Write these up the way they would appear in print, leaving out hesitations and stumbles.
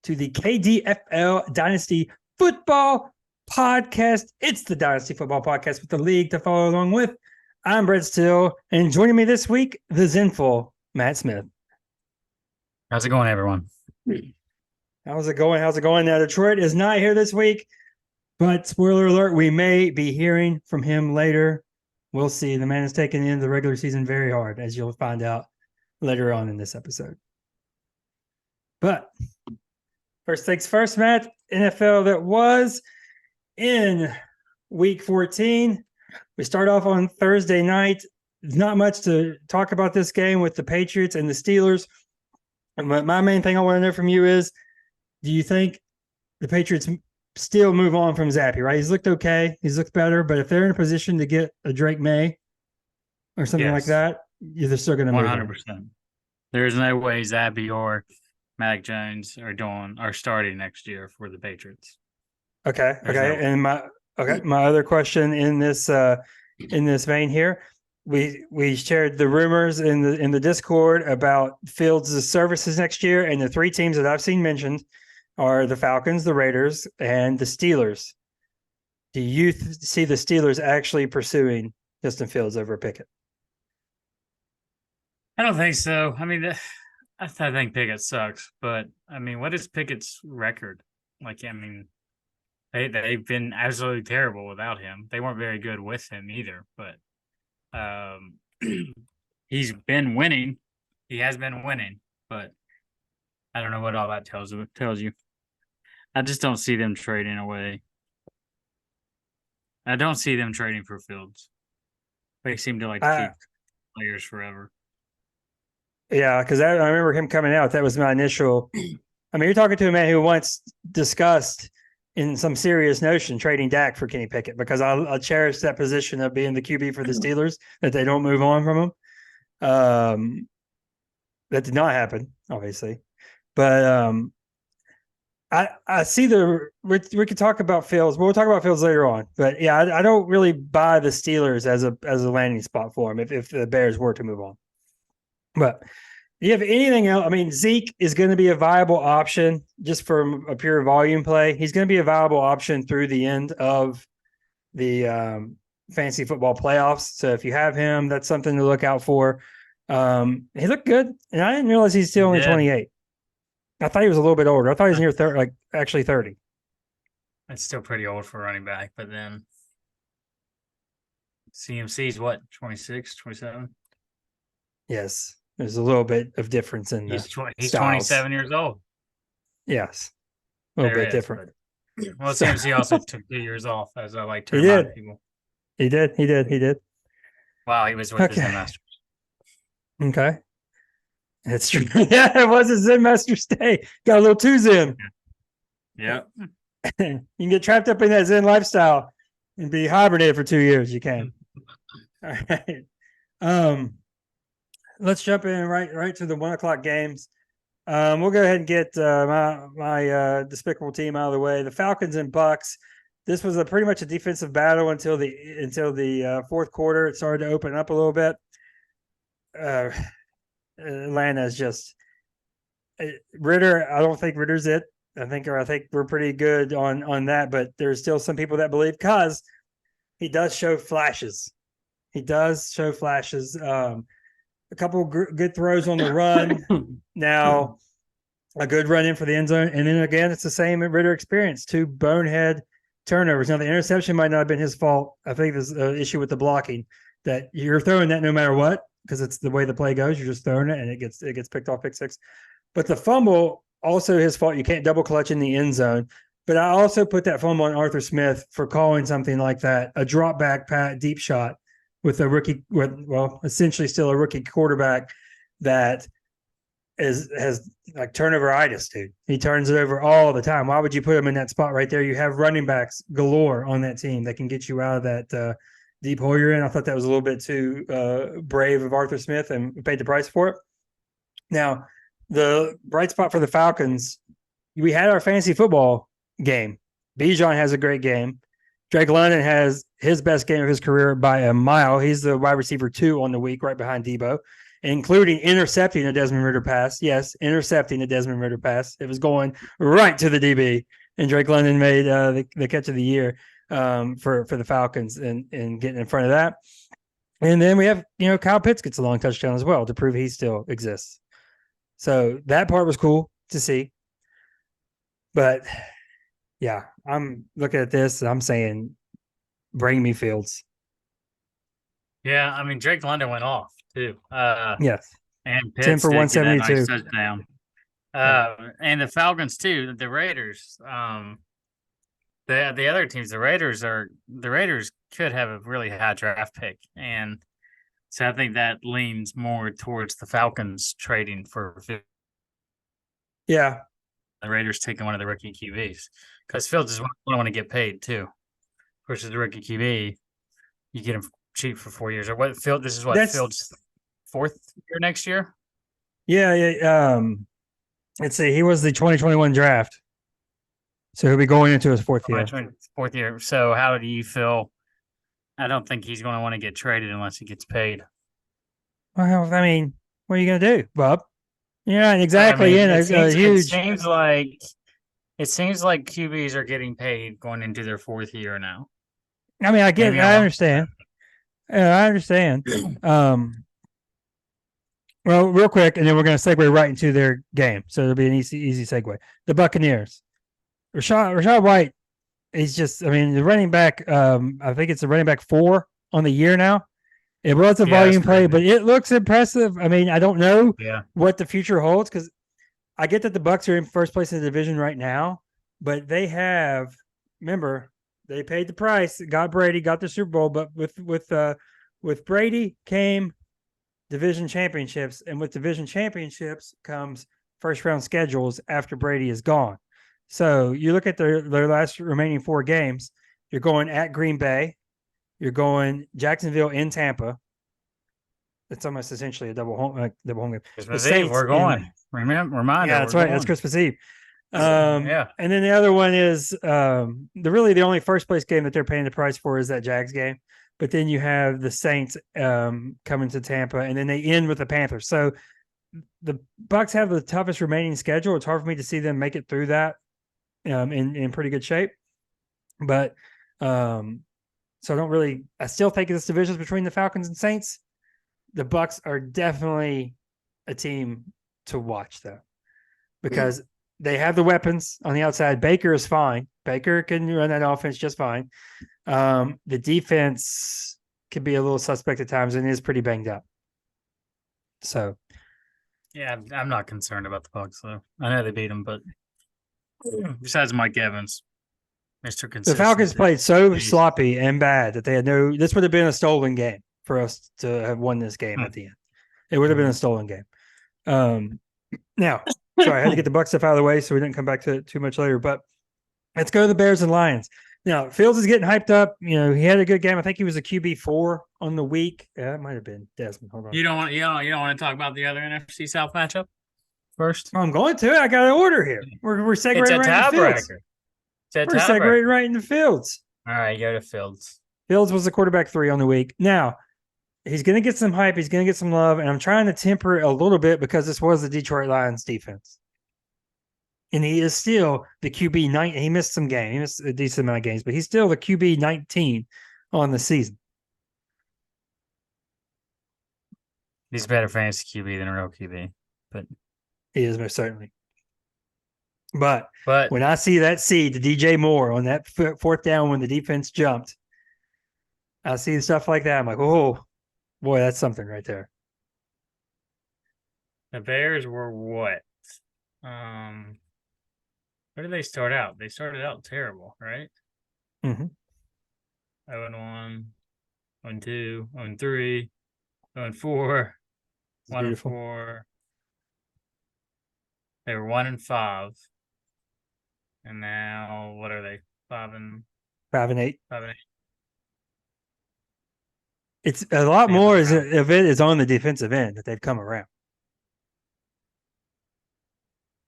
to the KDFL Dynasty Football Podcast. It's the Dynasty Football Podcast with the league to follow along with. I'm Brett Steele, and joining me this week, the Zenful, Matt Smith. How's it going, everyone? How's it going? Now, Detroit is not here this week, but spoiler alert, we may be hearing from him later. We'll see. The man is taking in the regular season very hard, as you'll find out later on in this episode. But first things first, Matt, NFL that was in week 14. We start off on Thursday night. There's not much to talk about this game with the Patriots and the Steelers. But my main thing I want to know from you is, do you think the Patriots still move on from Zappy, right? He's looked okay. He's looked better. But if they're in a position to get a Drake May or something like that, they're still going to move 100%. There's no way Zappy or Mac Jones are starting next year for the Patriots. Okay. And my other question in this vein here, we shared the rumors in the Discord about Fields' services next year, and the three teams that I've seen mentioned are the Falcons, the Raiders, and the Steelers. Do you see the Steelers actually pursuing Justin Fields over Pickett? I don't think so. I mean, I think Pickett sucks, but I mean, what is Pickett's record? Like, I mean, they've been absolutely terrible without him. They weren't very good with him either, but he's been winning. He has been winning, but I don't know what all that tells you. I just don't see them trading away. I don't see them trading for Fields. They seem to keep players forever. Yeah, because I remember him coming out. That was my initial. I mean, you're talking to a man who once discussed in some serious notion trading Dak for Kenny Pickett, because I cherish that position of being the QB for the Steelers, that they don't move on from him. That did not happen, obviously. But I see we could talk about Fields, but we'll talk about Fields later on. But yeah, I don't really buy the Steelers as a landing spot for him if the Bears were to move on. But do you have anything else? I mean, Zeke is going to be a viable option just from a pure volume play. He's going to be a viable option through the end of the fantasy football playoffs. So if you have him, that's something to look out for. He looked good, and I didn't realize he's still only 28. I thought he was a little bit older. I thought he was near 30, actually 30. That's still pretty old for a running back, but then CMC's what, 26, 27? Yes. There's a little bit of difference in he's 27 years old. Yes. A little bit different. Well, CMC also took 2 years off, as I like to remind people. He did. Wow, he was with the Zen Masters. Okay. That's true. Yeah, it was a Zen Masters day. Got a little too Zen. Yeah. You can get trapped up in that Zen lifestyle and be hibernated for 2 years. You can. All right. Let's jump in right to the 1 o'clock games. We'll go ahead and get my despicable team out of the way. The Falcons and Bucks. This was pretty much a defensive battle until the fourth quarter. It started to open up a little bit. Atlanta is just Ritter. I don't think Ritter's it. I think we're pretty good on that, but there's still some people that believe, because he does show flashes. A couple good throws on the run. Now, a good run in for the end zone. And then again, it's the same Ritter experience. 2 bonehead turnovers. Now, the interception might not have been his fault. I think there's an issue with the blocking, that you're throwing that no matter what, because it's the way the play goes. You're just throwing it, and it gets picked off, pick six. But the fumble, also his fault. You can't double clutch in the end zone. But I also put that fumble on Arthur Smith for calling something like that, a drop back deep shot, with a rookie, essentially still a rookie quarterback that has like turnover-itis, dude. He turns it over all the time. Why would you put him in that spot right there? You have running backs galore on that team that can get you out of that deep hole you're in. I thought that was a little bit too brave of Arthur Smith, and we paid the price for it. Now, the bright spot for the Falcons, we had our fantasy football game. Bijan has a great game. Drake London has his best game of his career by a mile. He's the wide receiver 2 on the week, right behind Debo. including intercepting a Desmond Ritter pass. Yes, intercepting a Desmond Ritter pass. It was going right to the DB, and Drake London made the catch of the year for the Falcons and getting in front of that. And then we have, Kyle Pitts gets a long touchdown as well to prove he still exists. So that part was cool to see. But yeah, I'm looking at this and I'm saying, bring me Fields. Yeah, I mean Drake London went off too. Yes. And 10 Pitts for did get that 172. nice touchdown. And the Falcons too, the Raiders. The other teams, the Raiders could have a really high draft pick, and so I think that leans more towards the Falcons trading for Yeah. the Raiders taking one of the rookie QBs because Fields is want to get paid too. Versus the rookie QB, you get him cheap for 4 years. Or what? This is what Fields' fourth year next year. Yeah. Let's see. He was the 2021 draft, so he'll be going into his fourth year. Fourth year. So how do you feel? I don't think he's going to want to get traded unless he gets paid. Well, I mean, what are you going to do, Bob? Yeah, exactly. It seems like QBs are getting paid going into their fourth year now. I mean, I get it. I understand. I understand. Well, real quick, and then we're going to segue right into their game. So it'll be an easy segue. The Buccaneers. Rachaad White, he's just, I mean, the running back, I think it's the running back 4 on the year now. It was a volume play, but it looks impressive. I mean, I don't know what the future holds because I get that the Bucs are in first place in the division right now, but they have, remember, they paid the price, got Brady, got the Super Bowl, but with Brady came division championships, and with division championships comes first round schedules after Brady is gone. So you look at their last remaining 4 games, you're going at Green Bay, you're going Jacksonville in Tampa. It's almost essentially a double home game. Christmas Eve, we're going. Reminder. Yeah, that's right. That's Christmas Eve. And then the other one is the only first place game that they're paying the price for is that Jags game. But then you have the Saints coming to Tampa, and then they end with the Panthers. So the Bucs have the toughest remaining schedule. It's hard for me to see them make it through that in pretty good shape. But so I still think this division is between the Falcons and Saints. The Bucs are definitely a team to watch, though, because they have the weapons on the outside. Baker is fine. Baker can run that offense just fine. The defense can be a little suspect at times and is pretty banged up. So, yeah, I'm not concerned about the Bucs, though. I know they beat them, but besides Mike Evans, Mr. Consistency. The Falcons played so sloppy and bad that they had this would have been a stolen game for us to have won this game at the end. It would have been a stolen game. Now, sorry, I had to get the Bucs stuff out of the way so we didn't come back to it too much later, but let's go to the Bears and Lions. Now, Fields is getting hyped up. He had a good game. I think he was a QB4 on the week. Yeah, it might have been Desmond. Hold on. You don't want to talk about the other NFC South matchup first? I'm going to. I got an order here. We're segueing right into Fields. We're segueing right into Fields. All right, go to Fields. Fields was the quarterback 3 on the week. Now, he's going to get some hype. He's going to get some love, and I'm trying to temper it a little bit because this was the Detroit Lions defense. And he is still the QB 9. He missed some games. He missed a decent amount of games, but he's still the QB 19 on the season. He's a better fantasy QB than a real QB, but he is most certainly. But when I see that seed to DJ Moore on that 4th down when the defense jumped, I see stuff like that. I'm like, oh, boy, that's something right there. The Bears were what? Where did they start out? They started out terrible, right? Mm-hmm. 0-1, 0-2, 0-3, 0-4, 1-4. They were 1-5. And now what are they? 5-8. 5-8. It's a lot more of it is on the defensive end that they've come around.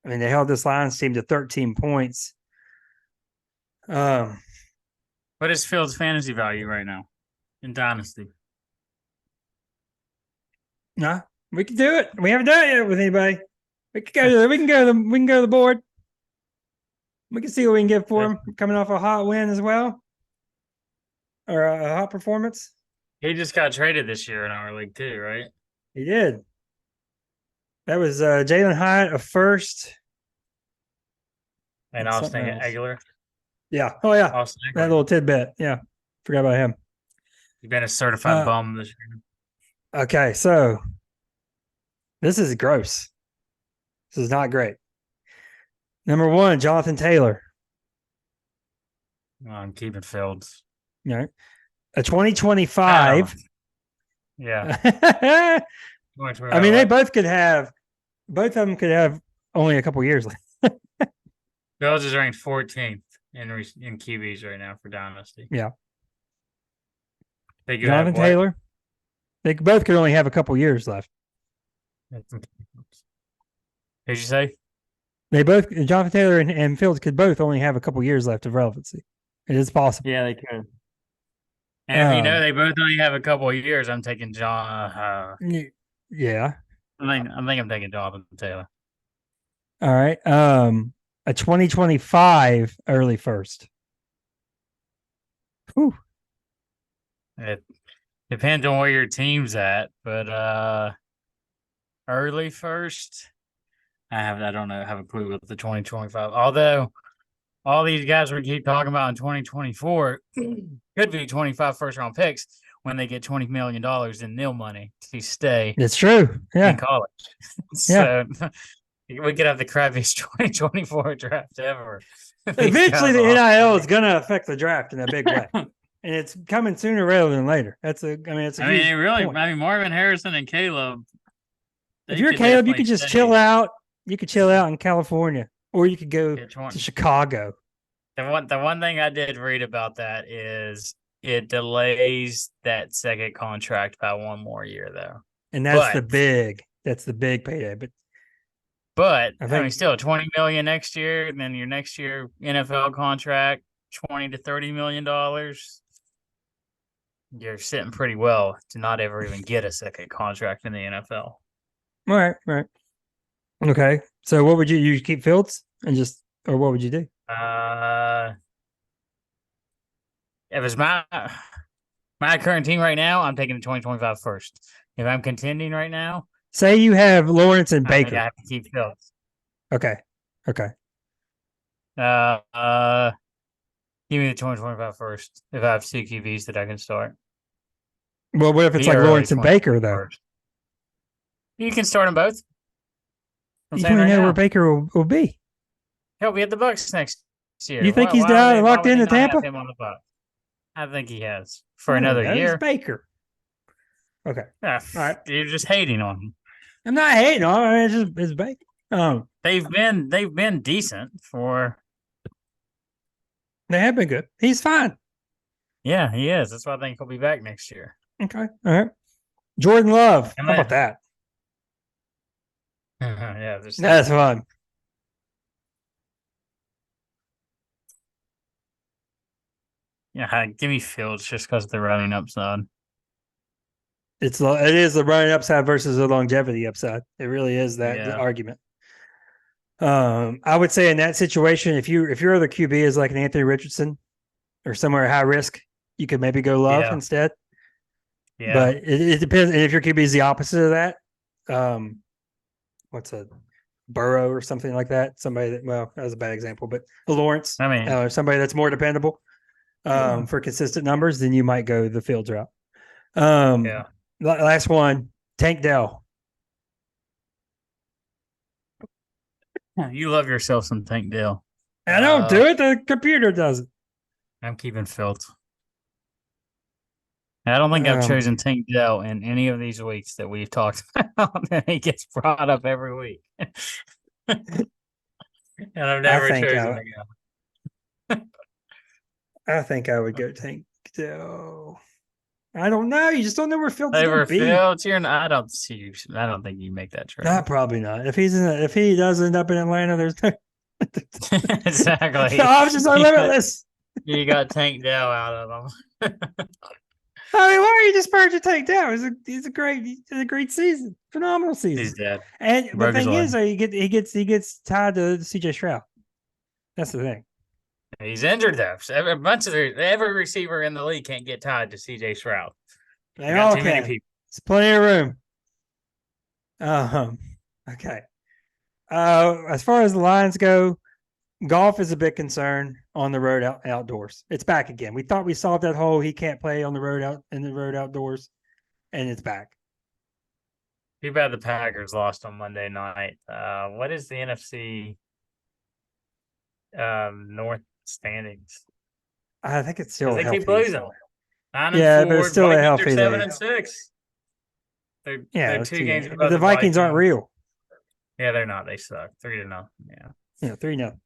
I mean, they held this Lions team to 13 points. What is Fields' fantasy value right now in Dynasty? Nah, We can do it. We haven't done it yet with anybody. We can go to the board. We can see what we can get for him coming off a hot win as well. Or a hot performance. He just got traded this year in our league too, right? He did. That was Jalen Hyatt, a first. And Austin Eckler. Yeah. Oh, yeah. Austin That little tidbit. Yeah. Forgot about him. He's been a certified bum this year. Okay. So this is gross. This is not great. Number 1, Jonathan Taylor. I'm keeping Fields. All right. A 2025. Yeah. I mean, both of them could have only a couple years left. Fields is ranked 14th in QBs right now for Dynasty. Yeah. Jonathan Taylor. They both could only have a couple years left. Who'd you say? Jonathan Taylor and Fields could both only have a couple years left of relevancy. It is possible. Yeah, they could. And if they both only have a couple of years, I'm taking John. Yeah. I think I'm taking Jonathan Taylor. All right. A 2025 early first. Whew. It depends on where your team's at, but early first, I don't know, have a clue with the 2025. Although all these guys we keep talking about in 2024 could be 25 first-round picks when they get $20 million in nil money to stay. It's true. Yeah. In college. So we could have the crappiest 2024 draft ever. Eventually, the NIL is going to affect the draft in a big way. And it's coming sooner rather than later. Marvin Harrison and Caleb. If you're Caleb, you could just chill out. You could chill out in California, or you could go to Chicago. The one thing I did read about that is it delays that second contract by one more year, though. And that's the big payday. But I mean, still $20 million next year, and then your next year NFL contract, $20 to $30 million. You're sitting pretty well to not ever even get a second contract in the NFL. Right. Okay. So what would you keep Fields or what would you do? If it's my current team right now, I'm taking the 2025 first. If I'm contending right now, say you have Lawrence and Baker. I have to keep Fields. Okay. Give me the 2025 first. If I have 2 QBs that I can start. Well, what if it's like Lawrence and Baker though? First. You can start them both. You don't know where Baker will be. He'll be at the Bucs next year. You think he's locked into Tampa? Him on the Bucs? I think he has for another year. It's Baker. Okay. All right. You're just hating on him. I'm not hating on him. It's Baker. They've been decent for. They have been good. He's fine. Yeah, he is. That's why I think he'll be back next year. Okay. All right. Jordan Love. How about that? Yeah, that's fun. Yeah, give me Fields just because of the running upside. It is the running upside versus the longevity upside. It really is that argument. I would say in that situation, if your other QB is like an Anthony Richardson or somewhere high risk, you could maybe go Love instead. Yeah, but it depends. And if your QB is the opposite of that, what's a Burrow or something like that? Somebody that that was a bad example, but a Lawrence, somebody that's more dependable for consistent numbers, then you might go the Fields route. Last one, Tank Dell. You love yourself some Tank Dell. I don't do it. The computer does it. I'm keeping Fields. I don't think I've chosen Tank Dell in any of these weeks that we've talked about. And he gets brought up every week. And I've never chosen him. I think I would go Tank Dell. I don't know. You just don't know where Fields is going to be. I don't think you make that trade. Probably not. If he does end up in Atlanta, there's no exactly. The options are limitless. You got Tank Dell out of them. I mean, why are you just spurred to take down? He's a great season, phenomenal season. He's dead. And the Broke his thing is, leg. he gets tied to CJ Stroud. That's the thing. He's injured though. So every receiver in the league can't get tied to CJ Stroud. They all can. There's plenty of room. Okay. As far as the Lions go, golf is a big concern on the road outdoors. It's back again. We thought we solved that whole he can't play on the road outdoors, and it's back. Too bad the Packers lost on Monday night. What is the NFC North standings? I think it's still they healthy. keep losing. 9 yeah, and 4. but it's still Vikings a healthy. are 7 and 6. They're 2 games. But the Vikings aren't real. Yeah, they're not. They suck. 3-0. Yeah, 3-0.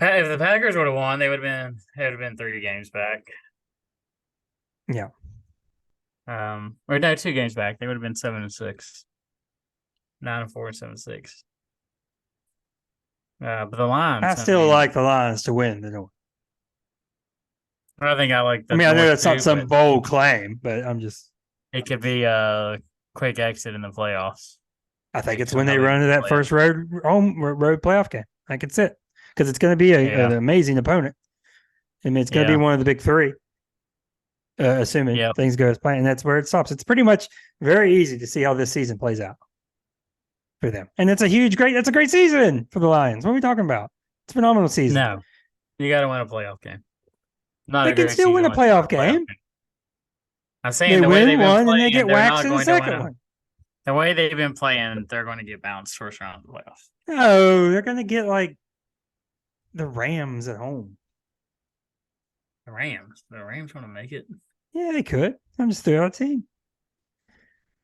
If the Packers would have won, they would have been 3 games back. Yeah. Or no, 2 games back. They would have been 7 and 6. 9 and 4 and 7 and 6. But the Lions. I still like the Lions to win the North. I think I like. I know that's not some bold claim, but I'm just. It could be a quick exit in the playoffs. I think it's when they run to that first road playoff game. I think it's it because it's going to be an amazing opponent. I mean, it's going to be one of the big 3, assuming things go as planned, and that's where it stops. It's pretty much very easy to see how this season plays out for them, and that's a great season for the Lions. What are we talking about? It's a phenomenal season. No, you got to win a playoff game. They can still win a playoff game. I'm saying they win one and they get waxed in the second one. The way they've been playing, they're going to get bounced first round of the playoffs. No, they're going to get like the Rams at home. The Rams want to make it. Yeah, they could. I'm just throwing out a team.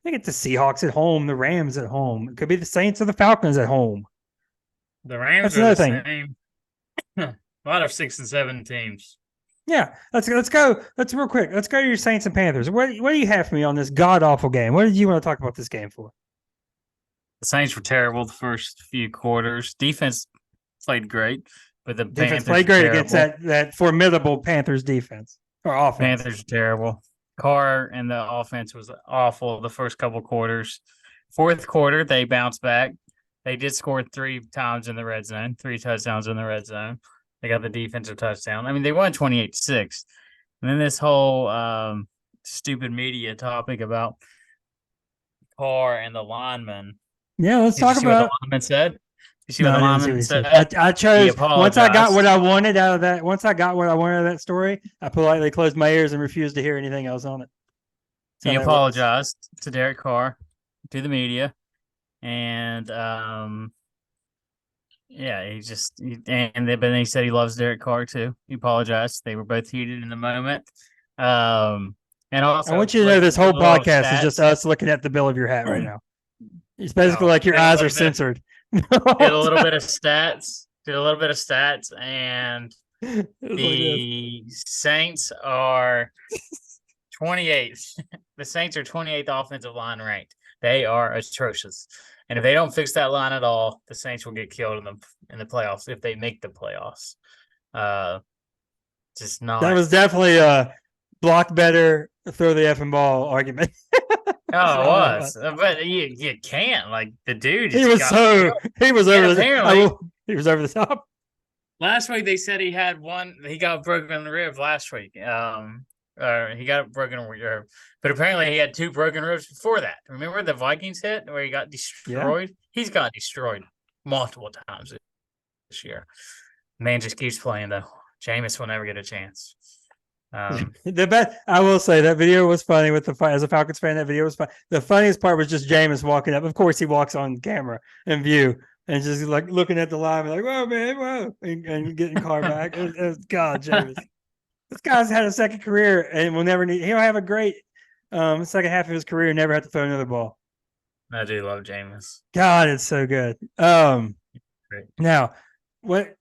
They get the Seahawks at home, the Rams at home. It could be the Saints or the Falcons at home. The Rams are the same. A lot of 6 and 7 teams. Yeah, let's go. Let's real quick. Let's go to your Saints and Panthers. What do you have for me on this god awful game? What did you want to talk about this game for? The Saints were terrible the first few quarters. Defense played great, but the defense played great against that formidable Panthers defense or offense. Panthers are terrible. Carr and the offense was awful the first couple quarters. Fourth quarter, they bounced back. They did score 3 times in the red zone, 3 touchdowns in the red zone. They got the defensive touchdown. I mean, they won 28-6. And then this whole stupid media topic about Carr and the lineman. Yeah, let's talk about what the lineman said. You see what the lineman said? I chose once I got what I wanted out of that. Once I got what I wanted out of that story, I politely closed my ears and refused to hear anything else on it. He apologized to Derek Carr, to the media, and but then he said he loves Derek Carr too. He apologized. They were both heated in the moment. And also, I want you to know this whole podcast is just us looking at the bill of your hat right now. It's basically like your eyes are censored. Did a little bit of stats. And the Saints are 28th. The Saints are 28th offensive line ranked. They are atrocious. And if they don't fix that line at all, the Saints will get killed in the playoffs if they make the playoffs. Just not. That was definitely a block better, throw the effing ball argument. Oh, it was, but you can't. Like the dude, he was over the top. Last week they said he had one. He got broken rib last week. He got broken rib, but apparently he had 2 broken ribs before that. Remember the Vikings hit where he got destroyed? Yeah. He's got destroyed multiple times this year. Man just keeps playing though. Jameis will never get a chance. The best, I will say that video was funny with as a Falcons fan, that video was fun. The funniest part was just Jameis walking up. Of course, he walks on camera and view and just like looking at the line, like, whoa, man, whoa, and getting Carr back. God, Jameis. This guy's had a second career and will never need. He'll have a great second half of his career and never have to throw another ball. I do love Jameis. God, it's so good. Now, what?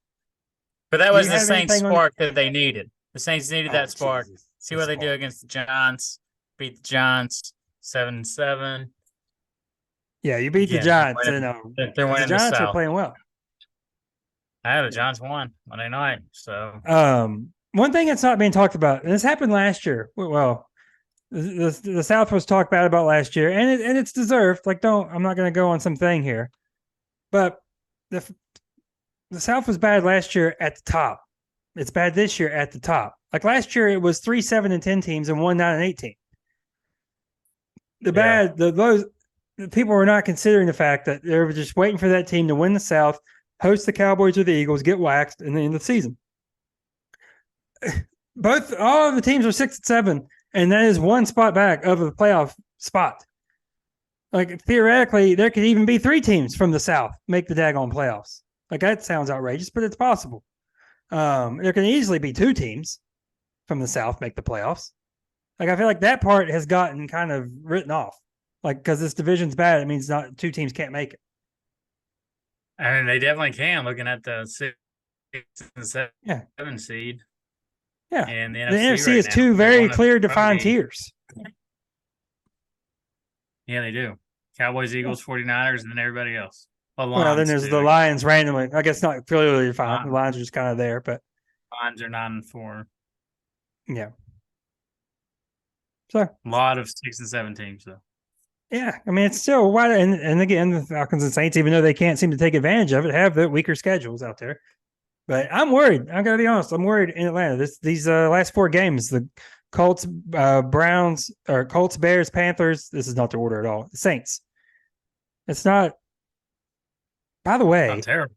But that was the same spark that they needed. The Saints needed that spark. Jesus. See what they do against the Giants. Beat the Giants 7-7. Yeah, you beat the Giants. They're winning. The Giants are playing well. The Giants won Monday night. So one thing that's not being talked about, and this happened last year. Well, The South was talked bad about last year, and it's deserved. Like, I'm not going to go on some thing here, but the South was bad last year at the top. It's bad this year at the top. Like last year, it was 3, 7, and 10 teams and 1, 9, and 18. The people were not considering the fact that they were just waiting for that team to win the South, host the Cowboys or the Eagles, get waxed, and then end the season. All of the teams are 6 and 7, and that is one spot back of a playoff spot. Like theoretically, there could even be 3 teams from the South make the daggone playoffs. Like that sounds outrageous, but it's possible. There can easily be 2 teams from the South make the playoffs. Like I feel like that part has gotten kind of written off. Like because this division's bad, it means not 2 teams can't make it. I mean, they definitely can. Looking at the 6 and 7 seed. Yeah, and the NFC right is now, 2 very clear, defined tiers. Yeah, they do. Cowboys, Eagles, 49ers, and then everybody else. Well, then there's the Lions randomly. I guess not clearly defined. The Lions are just kind of there, but Lions are 9-4. Yeah. So a lot of 6 and 7 teams, though. Yeah, I mean it's still wide, and again, the Falcons and Saints, even though they can't seem to take advantage of it, have the weaker schedules out there. But I'm worried. I'm gonna be honest. I'm worried in Atlanta. These last 4 games, the Colts, Browns, or Colts, Bears, Panthers. This is not the order at all. The Saints. It's not. By the way, not terrible.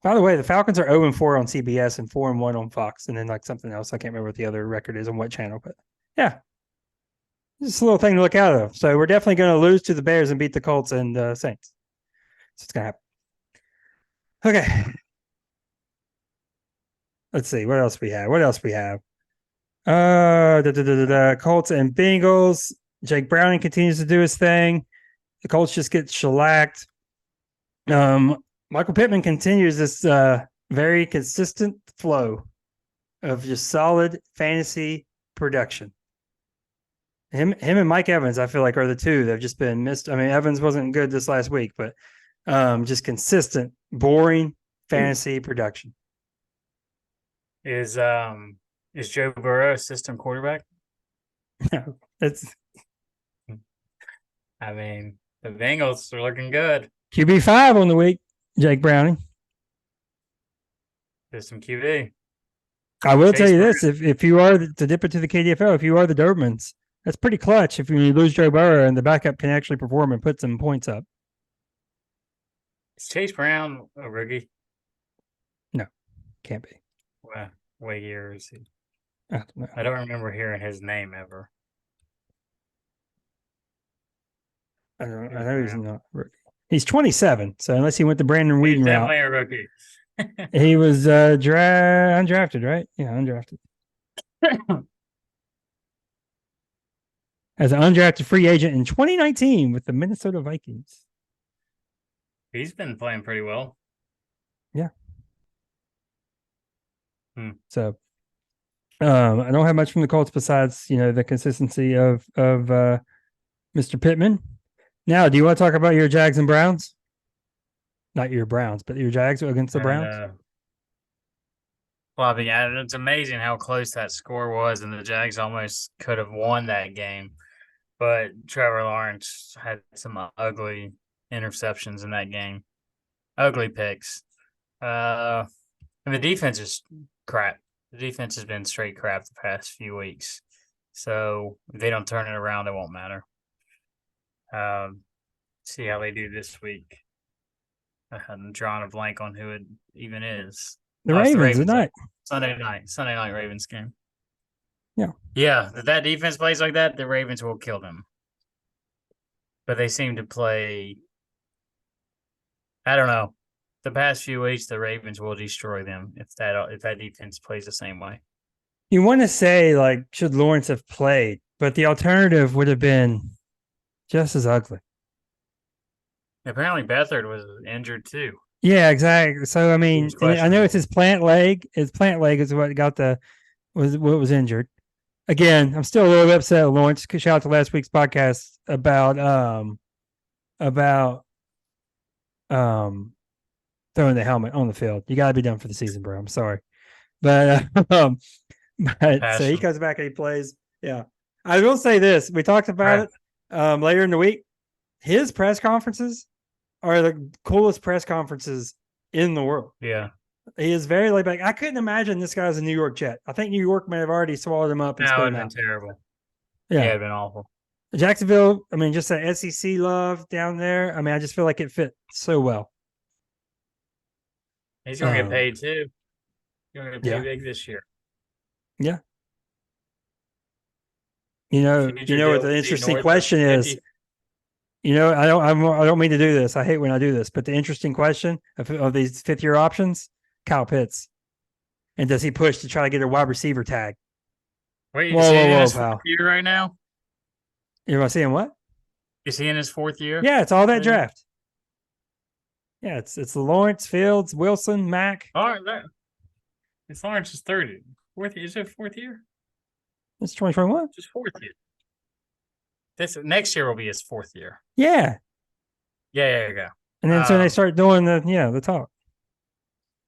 By the way, the Falcons are 0-4 on CBS and 4-1 on Fox, and then like something else. I can't remember what the other record is on what channel, but yeah, just a little thing to look out of. So we're definitely going to lose to the Bears and beat the Colts and Saints. So it's going to happen. Okay. Let's see what else we have. Colts and Bengals. Jake Browning continues to do his thing. The Colts just get shellacked. Michael Pittman continues this very consistent flow of just solid fantasy production. Him and Mike Evans, I feel like, are the 2 that have just been missed. I mean, Evans wasn't good this last week, but just consistent, boring fantasy production. Is Joe Burrow a system quarterback? No, it's. I mean, the Bengals are looking good. QB5 on the week, Jake Browning. System QB. I will tell you this: if you are to dip it to the KDFL, if you are the Dobermans, that's pretty clutch. If you lose Joe Burrow and the backup can actually perform and put some points up. Is Chase Brown a rookie? No, can't be. What year is he? I I don't remember hearing his name ever. I know he's not a rookie. He's 27, so unless he went the Brandon Weeden route. Definitely a rookie. He was undrafted, right? Yeah, undrafted. As an undrafted free agent in 2019 with the Minnesota Vikings. He's been playing pretty well. Yeah. So I don't have much from the Colts besides, the consistency of Mr. Pittman. Now, do you want to talk about your Jags and Browns? Not your Browns, but your Jags against the Browns? Well, I mean, it's amazing how close that score was, and the Jags almost could have won that game. But Trevor Lawrence had some ugly interceptions in that game. Ugly picks. And the defense is crap. The defense has been straight crap the past few weeks. So if they don't turn it around, it won't matter. See how they do this week. I'm drawing a blank on who it even is. The Ravens tonight. Sunday night Ravens game. Yeah. Yeah, if that defense plays like that, the Ravens will kill them. But they seem to play, I don't know. The past few weeks, the Ravens will destroy them if that defense plays the same way. You want to say, like, should Lawrence have played, but the alternative would have been just as ugly. Apparently, Beathard was injured too. Yeah, exactly. So I mean, I know it's his plant leg. His plant leg is what was injured. Again, I'm still a little upset at Lawrence. Shout out to last week's podcast about throwing the helmet on the field. You got to be done for the season, bro. I'm sorry, but so he comes back and he plays. Yeah. I will say this. We talked about Right. it later in the week. His press conferences are the coolest press conferences in the world. Yeah. He is very laid back. I couldn't imagine this guy's a New York Jet. I think New York may have already swallowed him up and That spit would him have out. been terrible. Yeah, it'd been awful. Jacksonville. I mean, just that SEC love down there. I mean, I just feel like it fit so well. He's gonna get paid too. He's gonna get paid Yeah. big this year. Yeah. You know Future what deal the would be interesting north of question is. 50. I don't mean to do this. I hate when I do this, but the interesting question of these 5th-year options, Kyle Pitts, and does he push to try to get a wide receiver tag? Wait, Whoa, is he whoa, in whoa, his pal. 4th year right now? You want to see him what? Is he in his 4th year? Yeah, it's all that right now? draft. Yeah, it's Lawrence, Fields, Wilson, Mack. All right, it's Lawrence's 30. Is it 4th year? It's 2021. Just 4th year. This next year will be his 4th year. Yeah. Yeah, you go. And then so they start doing the talk.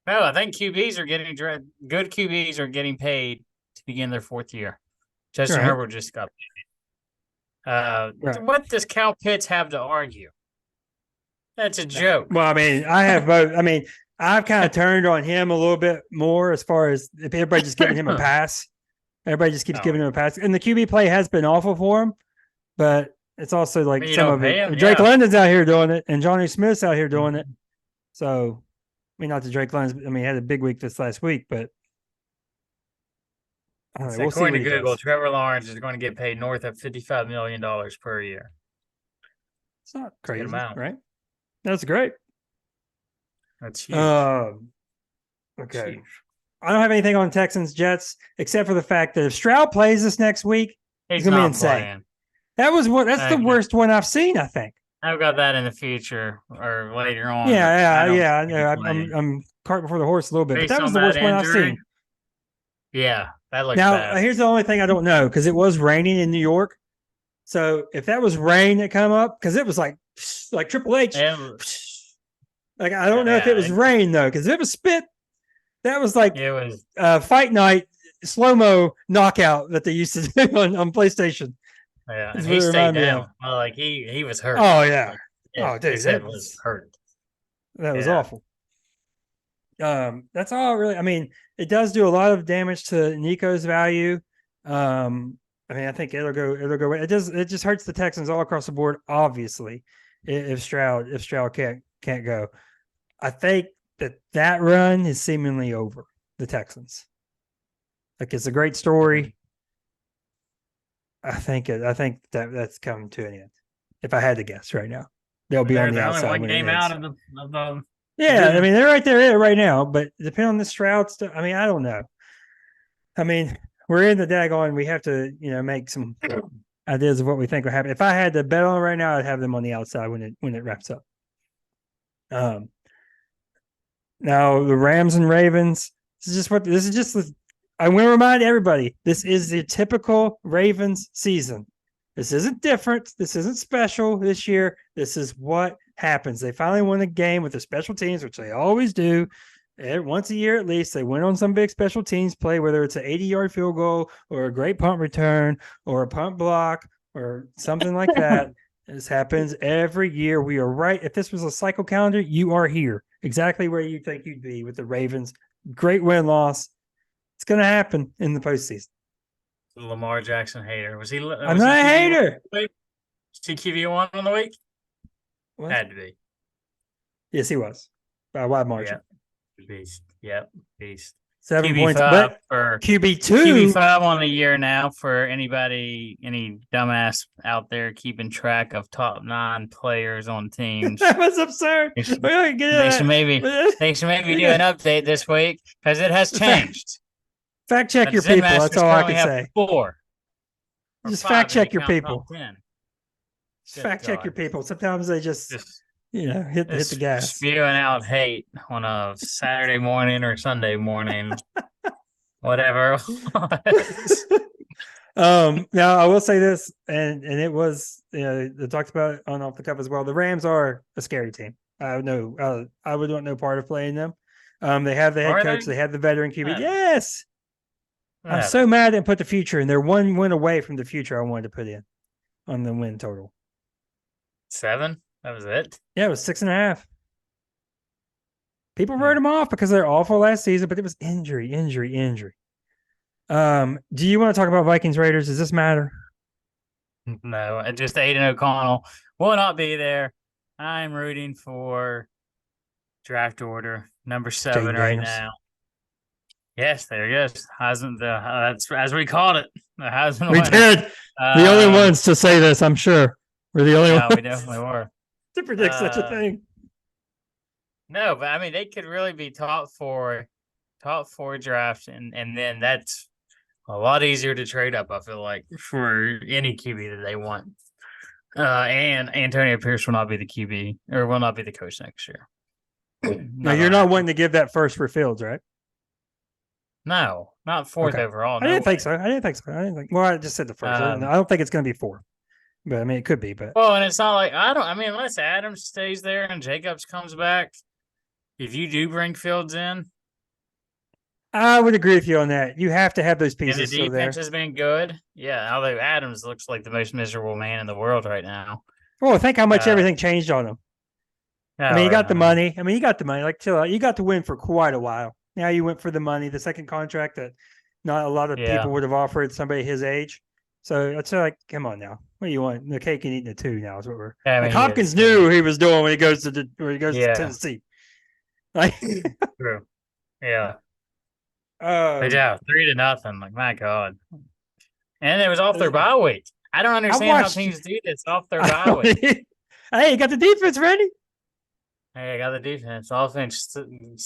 No, I think QBs are getting good QBs are getting paid to begin their 4th year. Justin Right. Herbert just got paid. Right. What does Kyle Pitts have to argue? That's a joke. Well, I mean, I have both. I mean, I've kind of turned on him a little bit more as far as if everybody just giving him a pass. Everybody just keeps giving him a pass. And the QB play has been awful for him, but it's also like some of it. Drake London's out here doing it, and Johnny Smith's out here doing it. So, I mean, not that Drake London's, I mean, he had a big week this last week, but I don't know, we'll see. According to Google, Trevor Lawrence is going to get paid north of $55 million per year. It's not crazy, right? That's great. That's huge. Okay. Huge. I don't have anything on Texans Jets except for the fact that if Stroud plays this next week, he's gonna be insane. Playing. That's the worst one I've seen, I think. I've got that in the future or later on. Yeah. I know. I'm cart before the horse a little bit, but that was the worst one I've seen. Yeah, that looks now, bad. Here's the only thing I don't know because it was raining in New York. So if that was rain that come up, because it was like Triple H. Like I don't know if it was rain though, because if it was spit, that was like it was Fight Night slow-mo knockout that they used to do on PlayStation. Yeah, and he stayed down. Well, like he was hurt. Oh yeah. Dude, his head was hurt. That was awful. That's all really. I mean, it does do a lot of damage to Nico's value. I mean, I think it'll go. It just hurts the Texans all across the board. Obviously, if Stroud can't go, I think that run is seemingly over. The Texans. Like it's a great story. I think that's coming to an end. If I had to guess right now, they'll be on the outside. Only one game out of the. Yeah, I mean they're right there right now, but depending on the Stroud stuff, I mean I don't know. I mean we're in the daggone. We have to make some ideas of what we think will happen. If I had to bet on it right now, I'd have them on the outside when it wraps up. Now the Rams and Ravens. I want to remind everybody, this is the typical Ravens season. This isn't different. This isn't special this year. This is what happens. They finally won a game with the special teams, which they always do. Once a year at least, they win on some big special teams play, whether it's an 80-yard field goal or a great punt return or a punt block or something like that. This happens every year. We are right. If this was a cycle calendar, you are here. Exactly where you think you'd be with the Ravens. Great win-loss. It's going to happen in the postseason. Lamar Jackson hater. Was he? I'm not a hater. Was he QB1 on the week? What? Had to be. Yes, he was. By a wide margin. Yeah. Beast. Yep. Beast. 7 points. But for QB2. QB5 on the year now for any dumbass out there keeping track of top 9 players on teams. That was absurd. They should maybe do an update this week because it has changed. Fact check your people. That's all I can say. 4. Just fact check your people. Just fact check your people. Sometimes they just hit the gas. Spewing out hate on a Saturday morning or Sunday morning, whatever. Now I will say this, and it was they talked about it on Off the Cuff as well. The Rams are a scary team. I would want no part of playing them. They have the head coach. They have the veteran QB. Yes. I'm so mad and put the future in. They're 1 win away from the future I wanted to put in on the win total. 7. That was it. Yeah, it was 6.5. People wrote them off because they're awful last season, but it was injury. Do you want to talk about Vikings Raiders? Does this matter? No, just Aiden O'Connell will not be there. I'm rooting for draft order number 7 Jaden right Daniels. now. Yes, there he is. Hasn't that's as we called it. The Heisman We winner. did. The only ones to say this, I'm sure. We're the only Yeah, ones we definitely were. to predict such a thing. No, but I mean they could really be top four draft, and then that's a lot easier to trade up, I feel like, for any QB that they want. And Antonio Pierce will not be the QB or will not be the coach next year. Now you're not wanting to give that first for Fields, right? No, not 4th Okay. overall. I didn't think so. Well, I just said the first. I don't think it's going to be 4, but I mean it could be. But well, and it's not like I mean, unless Adams stays there and Jacobs comes back, if you do bring Fields in, I would agree with you on that. You have to have those and the pieces still there. defense has been good. Yeah, although Adams looks like the most miserable man in the world right now. Well, think how much everything changed on him. I mean, you got the money. Like, chill out. You got to win for quite a while. Now you went for the money, the second contract that not a lot of people would have offered somebody his age. So it's like, come on now. What do you want? The cake and eating it too now is what we're. I mean, like Hopkins knew what he was doing when he goes to to Tennessee. Like, true. Yeah. But yeah, 3-0. Like, my God. And it was off their bye week. I don't understand how teams do this off their bye week. Hey, you got the defense ready? Hey, I got the defense. Offense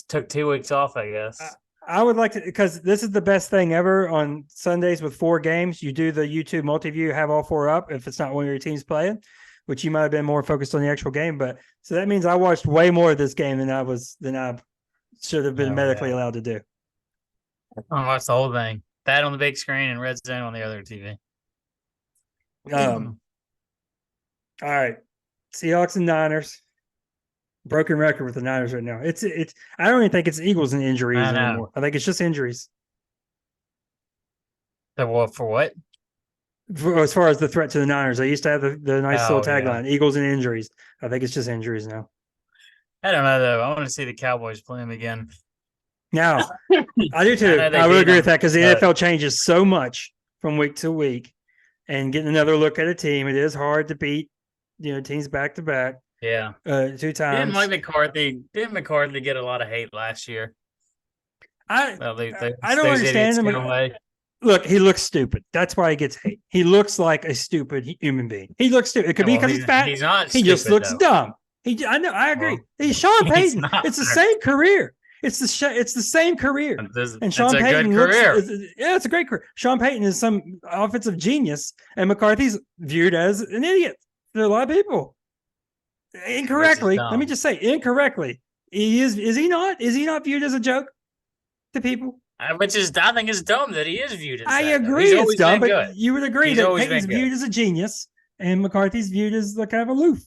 took 2 weeks off, I guess. I would like to, because this is the best thing ever on Sundays with 4 games. You do the YouTube multi-view, have all 4 up if it's not one of your teams playing, which you might have been more focused on the actual game. But so that means I watched way more of this game than I should have been medically allowed to do. I watched the whole thing. That on the big screen and Red Zone on the other TV. All right. Seahawks and Niners. Broken record with the Niners right now. It's I don't even think it's Eagles and injuries anymore. I think it's just injuries. For what? As far as the threat to the Niners, they used to have the nice little tagline, Eagles and injuries. I think it's just injuries now. I don't know, though. I want to see the Cowboys play them again. Now, I do too. I would agree with that because the NFL changes so much from week to week, and getting another look at a team, it is hard to beat, teams back to back. Yeah. 2 times. Didn't McCarthy get a lot of hate last year? I don't understand him. Look, he looks stupid. That's why he gets hate. He looks like a stupid human being. He looks stupid. It could be because he's fat. He's not. He just looks dumb. I know. I agree. He's Sean Payton. It's the same career. It's the same career. And Sean Payton it's a great career. Sean Payton is some offensive genius, and McCarthy's viewed as an idiot. There are a lot of people. Incorrectly. Let me just say, incorrectly. Is he not? Is he not viewed as a joke to people? I think it's dumb that he is viewed as. I agree, it's dumb, but you would agree that Payton's viewed as a genius and McCarthy's viewed as kind of aloof.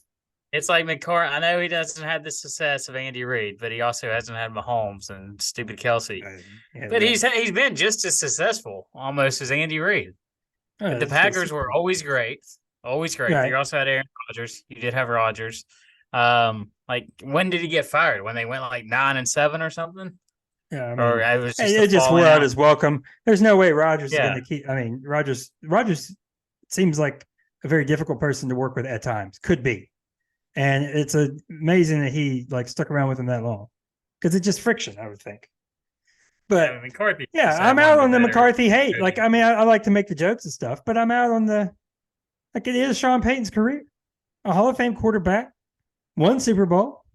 It's like McCarthy. I know he doesn't have the success of Andy Reid, but he also hasn't had Mahomes and stupid Kelsey. But he's been just as successful almost as Andy Reid. The Packers were always great. Always great. Right. You also had Aaron Rodgers. You did have Rodgers. Like, when did he get fired? When they went like 9-7 or something? Yeah, it just wore out his welcome. There's no way Rodgers is going to keep. I mean, Rodgers seems like a very difficult person to work with at times. Could be, and it's amazing that he stuck around with him that long because it's just friction. I would think. But McCarthy. Yeah, I'm out on the McCarthy hate. Like, I mean, I like to make the jokes and stuff, but I'm out on the. Like, it is Sean Payton's career. A Hall of Fame quarterback, won Super Bowl,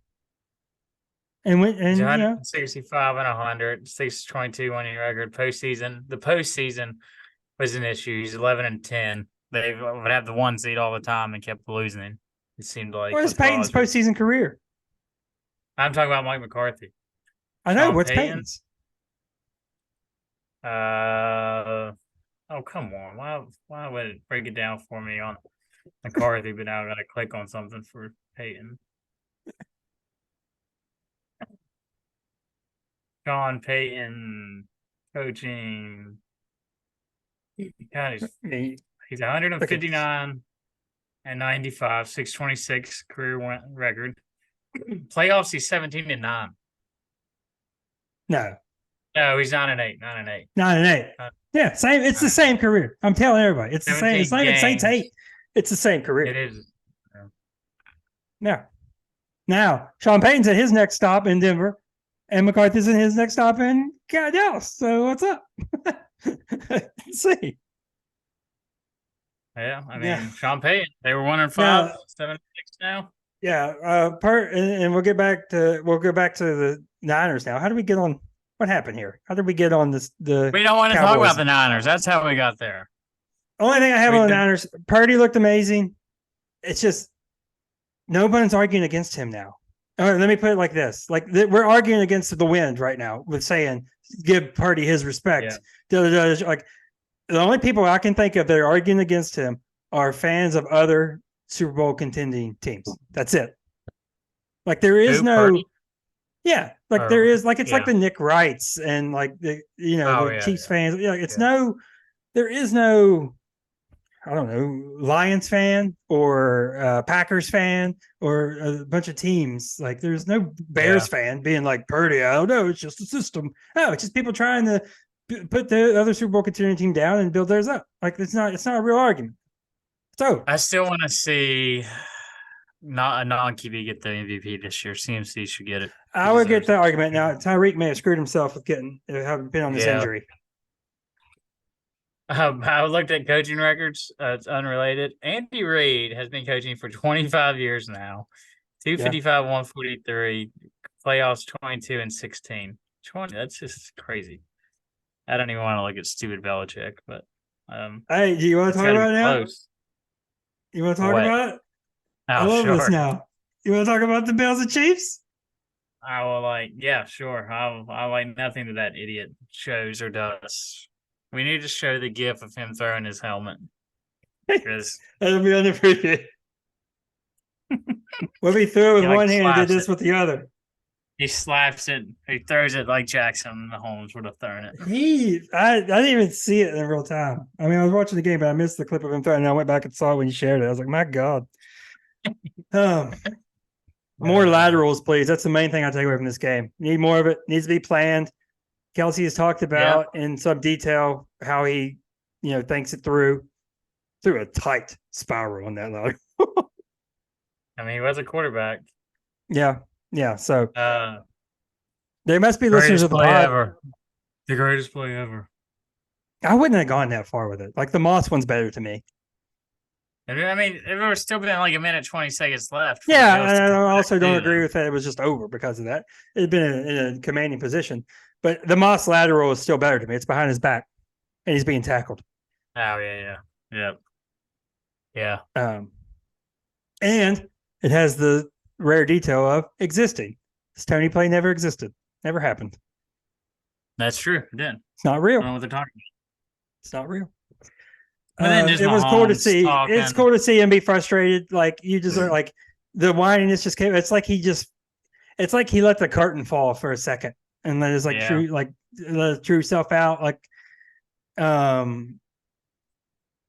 and went and 165 and 100, 622 winning record. The postseason was an issue. He's 11-10. They would have the 1 seed all the time and kept losing. It seemed like. Where's Payton's postseason career? I'm talking about Mike McCarthy. I know. What's Payton's? Oh, come on. Why would it break it down for me on McCarthy, but now I got to click on something for Payton? Sean Payton coaching God, he's 159 and 95, 626 career record. Playoffs, he's 17-9. No, No, he's 9-8, 9-8. 9-8. Yeah, same. It's the same career. I'm telling everybody, it's the same. It's not even Saints 8. It's the same career. It is. Yeah. Now, Sean Payton's at his next stop in Denver, and McCarthy's in his next stop in Dallas. So what's up? Let's see. Yeah, I mean, Sean Payton, they were 1-5, 7-6 now. Yeah, and we'll go back to the Niners now. How did we get on? What happened here? How did we get on this? We don't want to talk about the Niners. That's how we got there. Only thing I have on the Niners, Purdy looked amazing. It's just nobody's arguing against him now. All right, let me put it like this: we're arguing against the wind right now with saying give Purdy his respect. Yeah. Like the only people I can think of that are arguing against him are fans of other Super Bowl contending teams. That's it. Like there is no, yeah. Like there is like it's like the Nick Wrights and like the the Chiefs fans. Yeah, it's no, there is no, I don't know, Lions fan or Packers fan or a bunch of teams. Like there's no Bears fan being like Purdy. I don't know. It's just a system. No, it's just people trying to put the other Super Bowl contending team down and build theirs up. Like it's not a real argument. So I still want to see not a non-QB get the MVP this year. CMC should get it. I would get the argument. Now Tyreek may have screwed himself with having been on this injury. I looked at coaching records. It's unrelated. Andy Reid has been coaching for 25 years now. 255, 143, playoffs 22 and 16. 20. That's just crazy. I don't even want to look at stupid Belichick, but hey, do you want to talk about it now? You want to talk about it? Oh, I love this now. You want to talk about the Bills and Chiefs? I will sure. I like nothing that idiot shows or does. We need to show the gif of him throwing his helmet. That'll be on the preview. What if he threw it with one hand and did this with the other? He slaps it. He throws it like Jackson Mahomes would have thrown it. I didn't even see it in real time. I mean, I was watching the game, but I missed the clip of him throwing it. And I went back and saw it when you shared it. I was like, my God. More laterals, please. That's the main thing I take away from this game. Need more of it. Needs to be planned. Kelsey has talked about in some detail how he, thinks it through a tight spiral on that lateral. I mean, he was a quarterback. Yeah. Yeah. So there must be listeners of the pod. Ever. The greatest play ever. I wouldn't have gone that far with it. Like the Moss one's better to me. I mean, there was still been like a minute, 20 seconds left. Yeah, and I also don't agree with that. It was just over because of that. It had been in a commanding position. But the Moss lateral is still better to me. It's behind his back, and he's being tackled. Oh, yeah. And it has the rare detail of existing. This Tony play never existed. Never happened. That's true. It didn't. It's not real. I don't know what they're talking about. It's not real. It was cool to see. It's cool to see him be frustrated. Like you just are like the whininess just came. It's like he let the curtain fall for a second and let his true let his true self out. Like, I mean,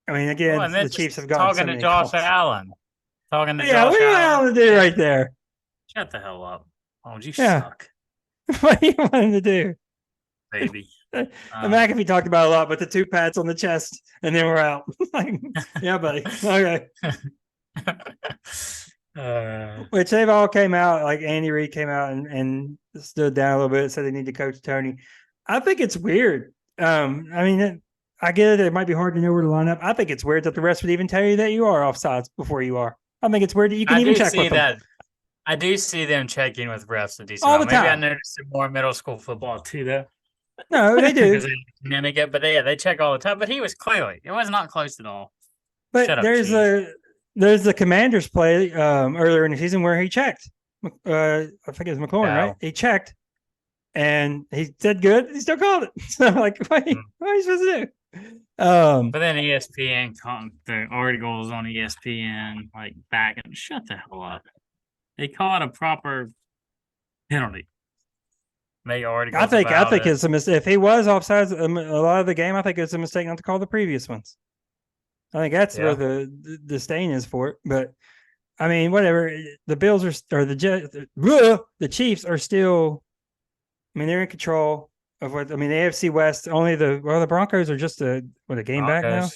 again, the Chiefs have gotten talking to Josh Allen. Talking to Josh Allen. What do you want Allen to do right there? Shut the hell up. Oh, you suck. What do you want him to do? Baby. McAfee talked about it a lot, but the 2 pats on the chest, and then we're out. Yeah, buddy. Okay. Which they've all came out, like Andy Reid came out and stood down a little bit, said they need to coach Tony. I think it's weird. I mean, I get it. It might be hard to know where to line up. I think it's weird that the refs would even tell you that you are offsides before you are. I think it's weird that you can even check with them. I do see them checking with refs a decent all the time. Maybe I noticed it more in middle school football too, though. No, they do. But they check all the time. But he was clearly, it was not close at all. But there's the Commanders play earlier in the season where he checked. I think it was McLaurin, right? He checked, and he said good. He still called it. So I'm like, what are you supposed to do? But then ESPN, the articles on ESPN, like back and shut the hell up. They call it a proper penalty. Make articles. I think about it. it's a mistake. If he was offsides a lot of the game, I think it's a mistake not to call the previous ones. I think that's where the disdain is for it. But I mean, whatever. The Bills or the Chiefs are still. I mean, they're in control of what. I mean, the AFC West. Only the Broncos are just a game back now.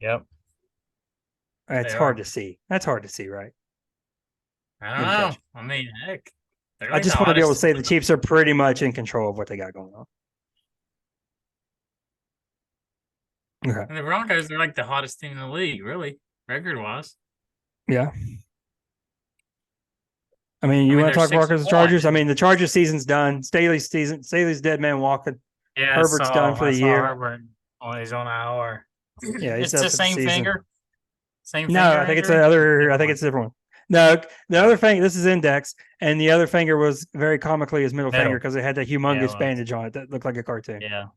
Yep. It's hard to see. That's hard to see, right? I don't know. I mean, heck. I just want to be able to say the Chiefs are pretty much in control of what they got going on. Okay. And the Broncos are like the hottest team in the league, really, record-wise. Yeah. I mean, you want to talk Broncos and Chargers? I mean, the Chargers season's done. Staley's dead man walking. Yeah, Herbert's done for the year. Herbert. Oh, he's on IR. Yeah, it's the same finger. Same no, finger I think injury? It's another. I think it's a different one. No, the other finger. This is index, and the other finger was very comically his middle finger because it had that humongous bandage on it that looked like a cartoon. Yeah,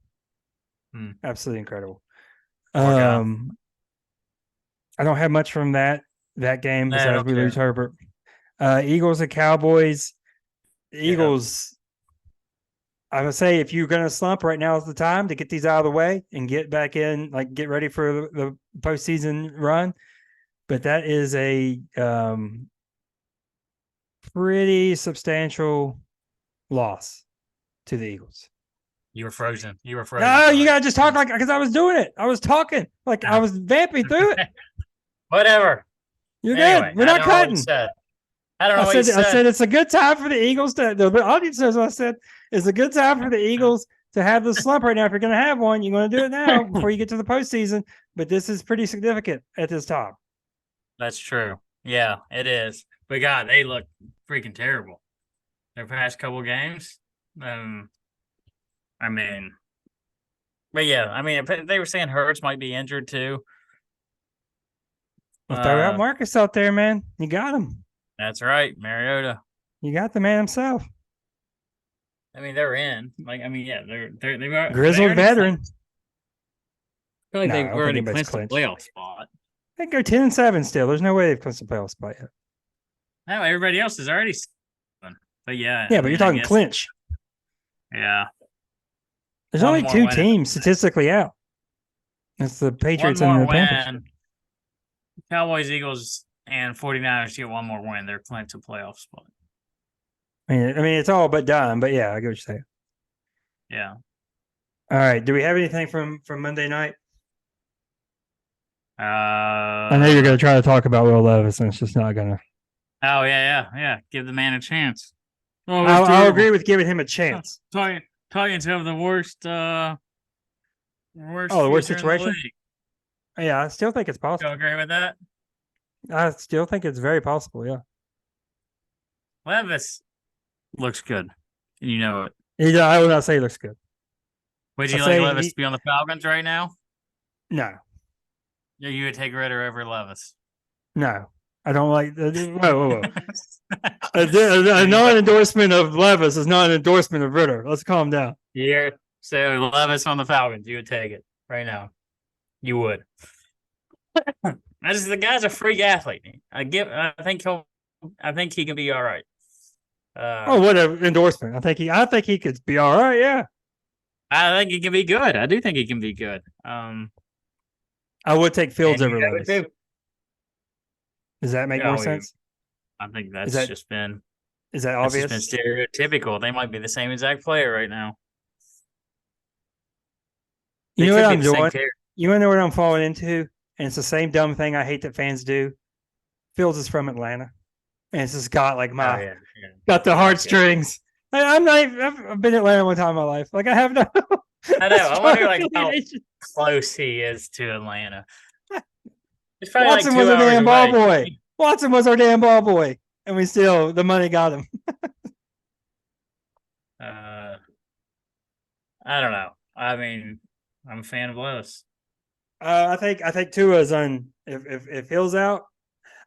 absolutely incredible. I don't have much from that game besides we lose Herbert. Eagles and Cowboys. Eagles. I would say if you're going to slump, right now is the time to get these out of the way and get back in, like get ready for the postseason run. But that is a pretty substantial loss to the Eagles. You were frozen. No, you got to just talk like because I was doing it. I was talking like I was vamping through it. Whatever. You're good. We're not cutting. I don't know what you said. I said it's a good time for the Eagles to. The audience knows what I said. It's a good time for the Eagles to have the slump right now. If you're going to have one, you're going to do it now before you get to the postseason. But this is pretty significant at this time. That's true. Yeah, it is. But God, they look freaking terrible. Their past couple games. I mean, but yeah, I mean, they were saying Hurts might be injured too. Well, throw out Marcus out there, man. You got him. That's right, Mariota. You got the man himself. I mean, they're in. Like, I mean, yeah, they're grizzled veteran. I feel like they've already clinched the playoff spot. They go 10-7 still. There's no way they've clinched the playoff spot yet. No, everybody else is already 7. But yeah. Yeah, but you're talking clinch. Yeah. There's only 2 teams statistically out. It's the Patriots and the Panthers. Cowboys, Eagles, and 49ers get one more win. They're clinched a playoff spot. I mean, it's all but done. But yeah, I get what you're saying. Yeah. All right. Do we have anything from Monday night? I know you're going to try to talk about Will Levis, and it's just not going to. Oh, yeah. Give the man a chance. Oh, I'll agree with giving him a chance. Talking to the worst. The worst situation. Yeah, I still think it's possible. You agree with that? I still think it's very possible. Yeah. Levis looks good. You know it. Yeah, I would not say he looks good. Would you like Levis to be on the Falcons right now? No. Yeah, you would take Ritter over Levis. No, I don't like. Whoa. A non-endorsement of Levis is not an endorsement of Ritter. Let's calm down. Yeah. So Levis on the Falcons, you would take it right now. You would. The guy's a freak athlete. I think he can be all right. What an endorsement! I think he could be all right. Yeah. I think he can be good. I do think he can be good. I would take Fields over Levis. Does that make more sense? I think that's just been. Is that obvious? It's been stereotypical. They might be the same exact player right now. You know what I'm doing? You want to know what I'm falling into? And it's the same dumb thing I hate that fans do. Fields is from Atlanta, and it's just got like got the heartstrings. I've been to Atlanta one time in my life. Like I have no. I know. I wonder how close he is to Atlanta. It's probably Watson was our damn ball boy. Watson was our damn ball boy, and we still the money got him. I don't know. I mean, I'm a fan of Levis. I think Tua's on. If Hill's out,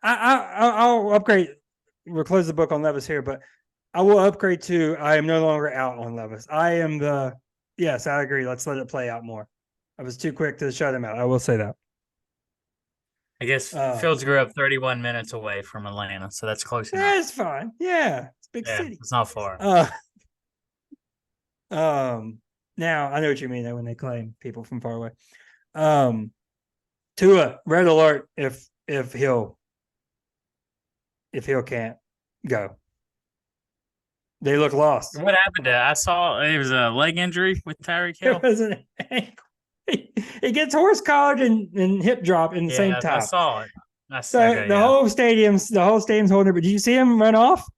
I'll upgrade. We'll close the book on Levis here, but I will upgrade to. I am no longer out on Levis. I am Yes, I agree. Let's let it play out more. I was too quick to shut him out. I will say that. I guess Fields grew up 31 minutes away from Atlanta, so that's close enough. Yeah, it's fine. Yeah, it's a big city. It's not far. Now I know what you mean though when they claim people from far away. Tua, red alert if he'll can't go. They look lost. What happened to? I saw it was a leg injury with Tyreek It Hill. was an ankle. He gets horse collared and hip drop in the same I time. saw it. So Okay, the whole stadium's holding it. But did you see him run off?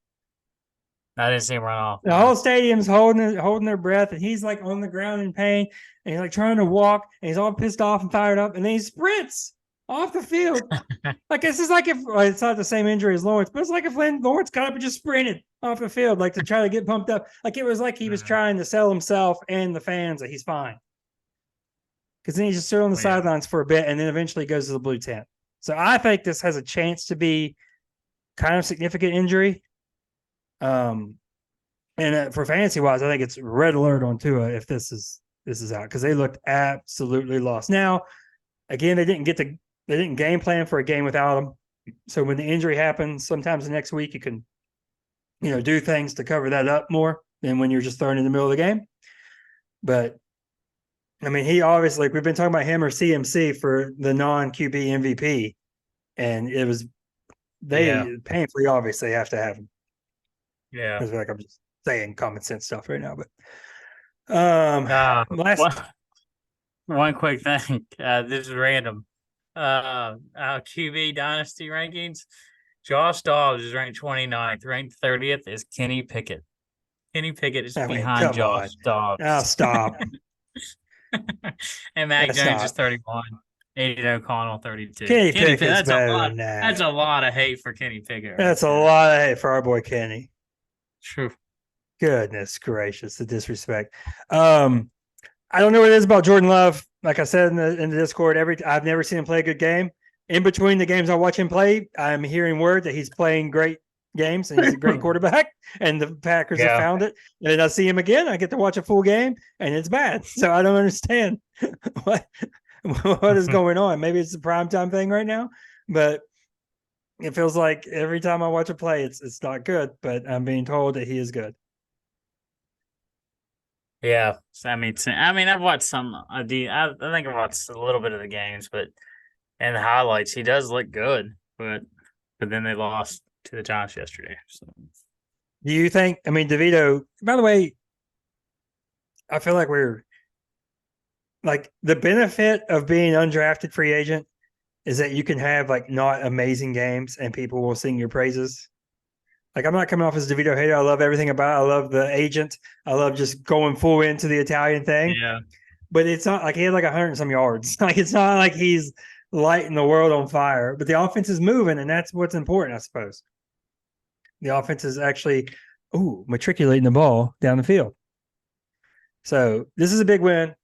I didn't see him run off. The whole stadium's holding their breath, and he's like on the ground in pain, and he's like trying to walk, and he's all pissed off and fired up, and then he sprints off the field. Like this is like if it's not the same injury as Lawrence, but it's like if Lawrence got up and just sprinted off the field, like to try to get pumped up. Like it was like he was trying to sell himself and the fans that he's fine. Because then he just stood on the sidelines for a bit, and then eventually goes to the blue tent. So I think this has a chance to be kind of significant injury. And for fantasy wise, I think it's red alert on Tua if this is out because they looked absolutely lost. Now, again, they didn't game plan for a game without him. So when the injury happens, sometimes the next week you can, do things to cover that up more than when you're just thrown in the middle of the game. But I mean, he obviously, like we've been talking about him or CMC for the non-QB MVP, and it was painfully obvious they have to have him. Yeah, I feel like I'm just saying common sense stuff right now, but one quick thing. This is random. Our QB Dynasty rankings. Josh Dobbs is ranked 29th. Ranked 30th is Kenny Pickett. Kenny Pickett is behind Josh Dobbs. Oh, stop. And Mac Jones is 31. Aiden O'Connell 32. Kenny Pickett's better than that. That's a lot of hate for Kenny Pickett. That's a lot of hate for our boy Kenny. True. Goodness gracious, the disrespect. I don't know what it is about Jordan Love. Like I said in the Discord, I've never seen him play a good game. In between the games I watch him play, I'm hearing word that he's playing great games and he's a great quarterback, and the Packers have found it. And then I see him again, I get to watch a full game, and it's bad. So I don't understand what is going on. Maybe it's the primetime thing right now, but it feels like every time I watch a play, it's not good. But I'm being told that he is good. Yeah, I mean, I've watched some. I think I watched a little bit of the games, but and the highlights, he does look good. But then they lost to the Giants yesterday. So, do you think? I mean, DeVito. By the way, I feel like we're like the benefit of being undrafted free agent is that you can have like not amazing games and people will sing your praises. Like I'm not coming off as a DeVito hater. I love everything about it. I love the agent. I love just going full into the Italian thing. Yeah. But it's not like he had like 100 and some yards. Like it's not like he's lighting the world on fire. But the offense is moving, and that's what's important, I suppose. The offense is actually matriculating the ball down the field. So this is a big win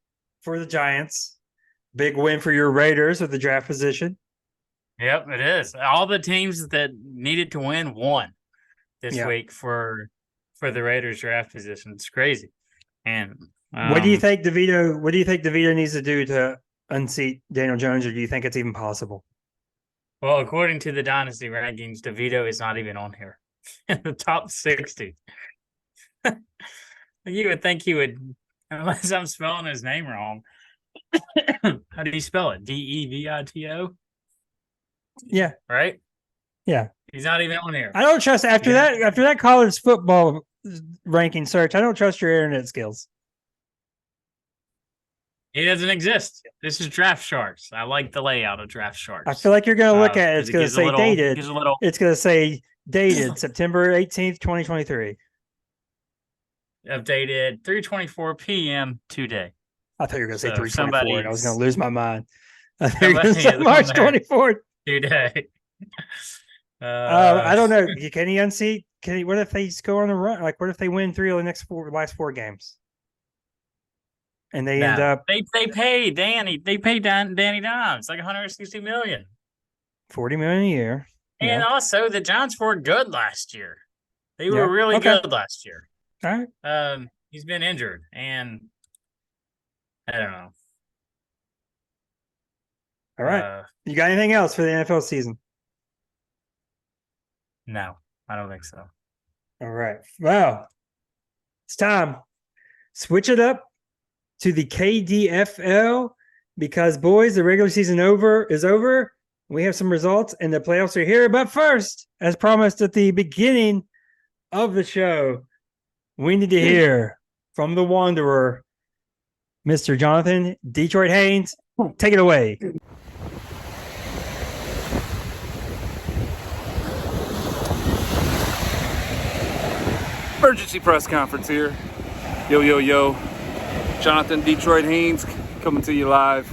for the Giants. Big win for your Raiders with the draft position. Yep, it is. All the teams that needed to win won this week for the Raiders draft position. It's crazy. And what do you think DeVito needs to do to unseat Daniel Jones, or do you think it's even possible? Well, according to the Dynasty rankings, DeVito is not even on here in the top 60. You would think he would, unless I'm spelling his name wrong. How do you spell it? DEVITO? Yeah. Right? Yeah. He's not even on here. I don't trust after that college football ranking search. I don't trust your internet skills. He doesn't exist. This is Draft Sharks. I like the layout of Draft Sharks. I feel like you're going to look at it. It's going to say dated. It's going to say dated September 18th, 2023. Updated 3:24 p.m. today. I thought you were going to say 3:24, and I was going to lose my mind. I thought you were going to say March 24th. Today. I don't know. Can he unseat? What if they go on the run? Like, what if they win 3 of the last 4 games? And they end up they pay Danny. They pay Danny Dimes like $160 million. $40 million a year. And also the Giants were good last year. They were really good last year. All right. He's been injured, and I don't know. All right. You got anything else for the NFL season? No, I don't think so. All right. Well, it's time. switch it up to the KDFL because, boys, the regular season is over. We have some results, and the playoffs are here. But first, as promised at the beginning of the show, we need to hear from the Wanderer, Mr. Jonathan Detroit Haynes. Take it away. Emergency press conference here. Yo, yo, yo. Jonathan Detroit Haynes coming to you live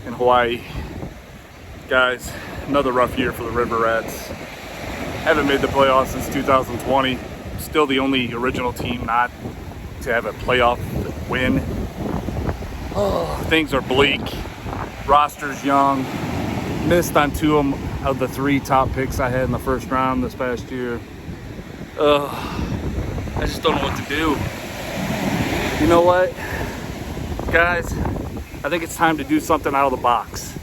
in Hawaii. Guys, another rough year for the River Rats. Haven't made the playoffs since 2020. Still the only original team not to have a playoff win. Oh, things are bleak. Roster's young. Missed on 2 of the 3 top picks I had in the first round this past year. I just don't know what to do. You know what? Guys, I think it's time to do something out of the box.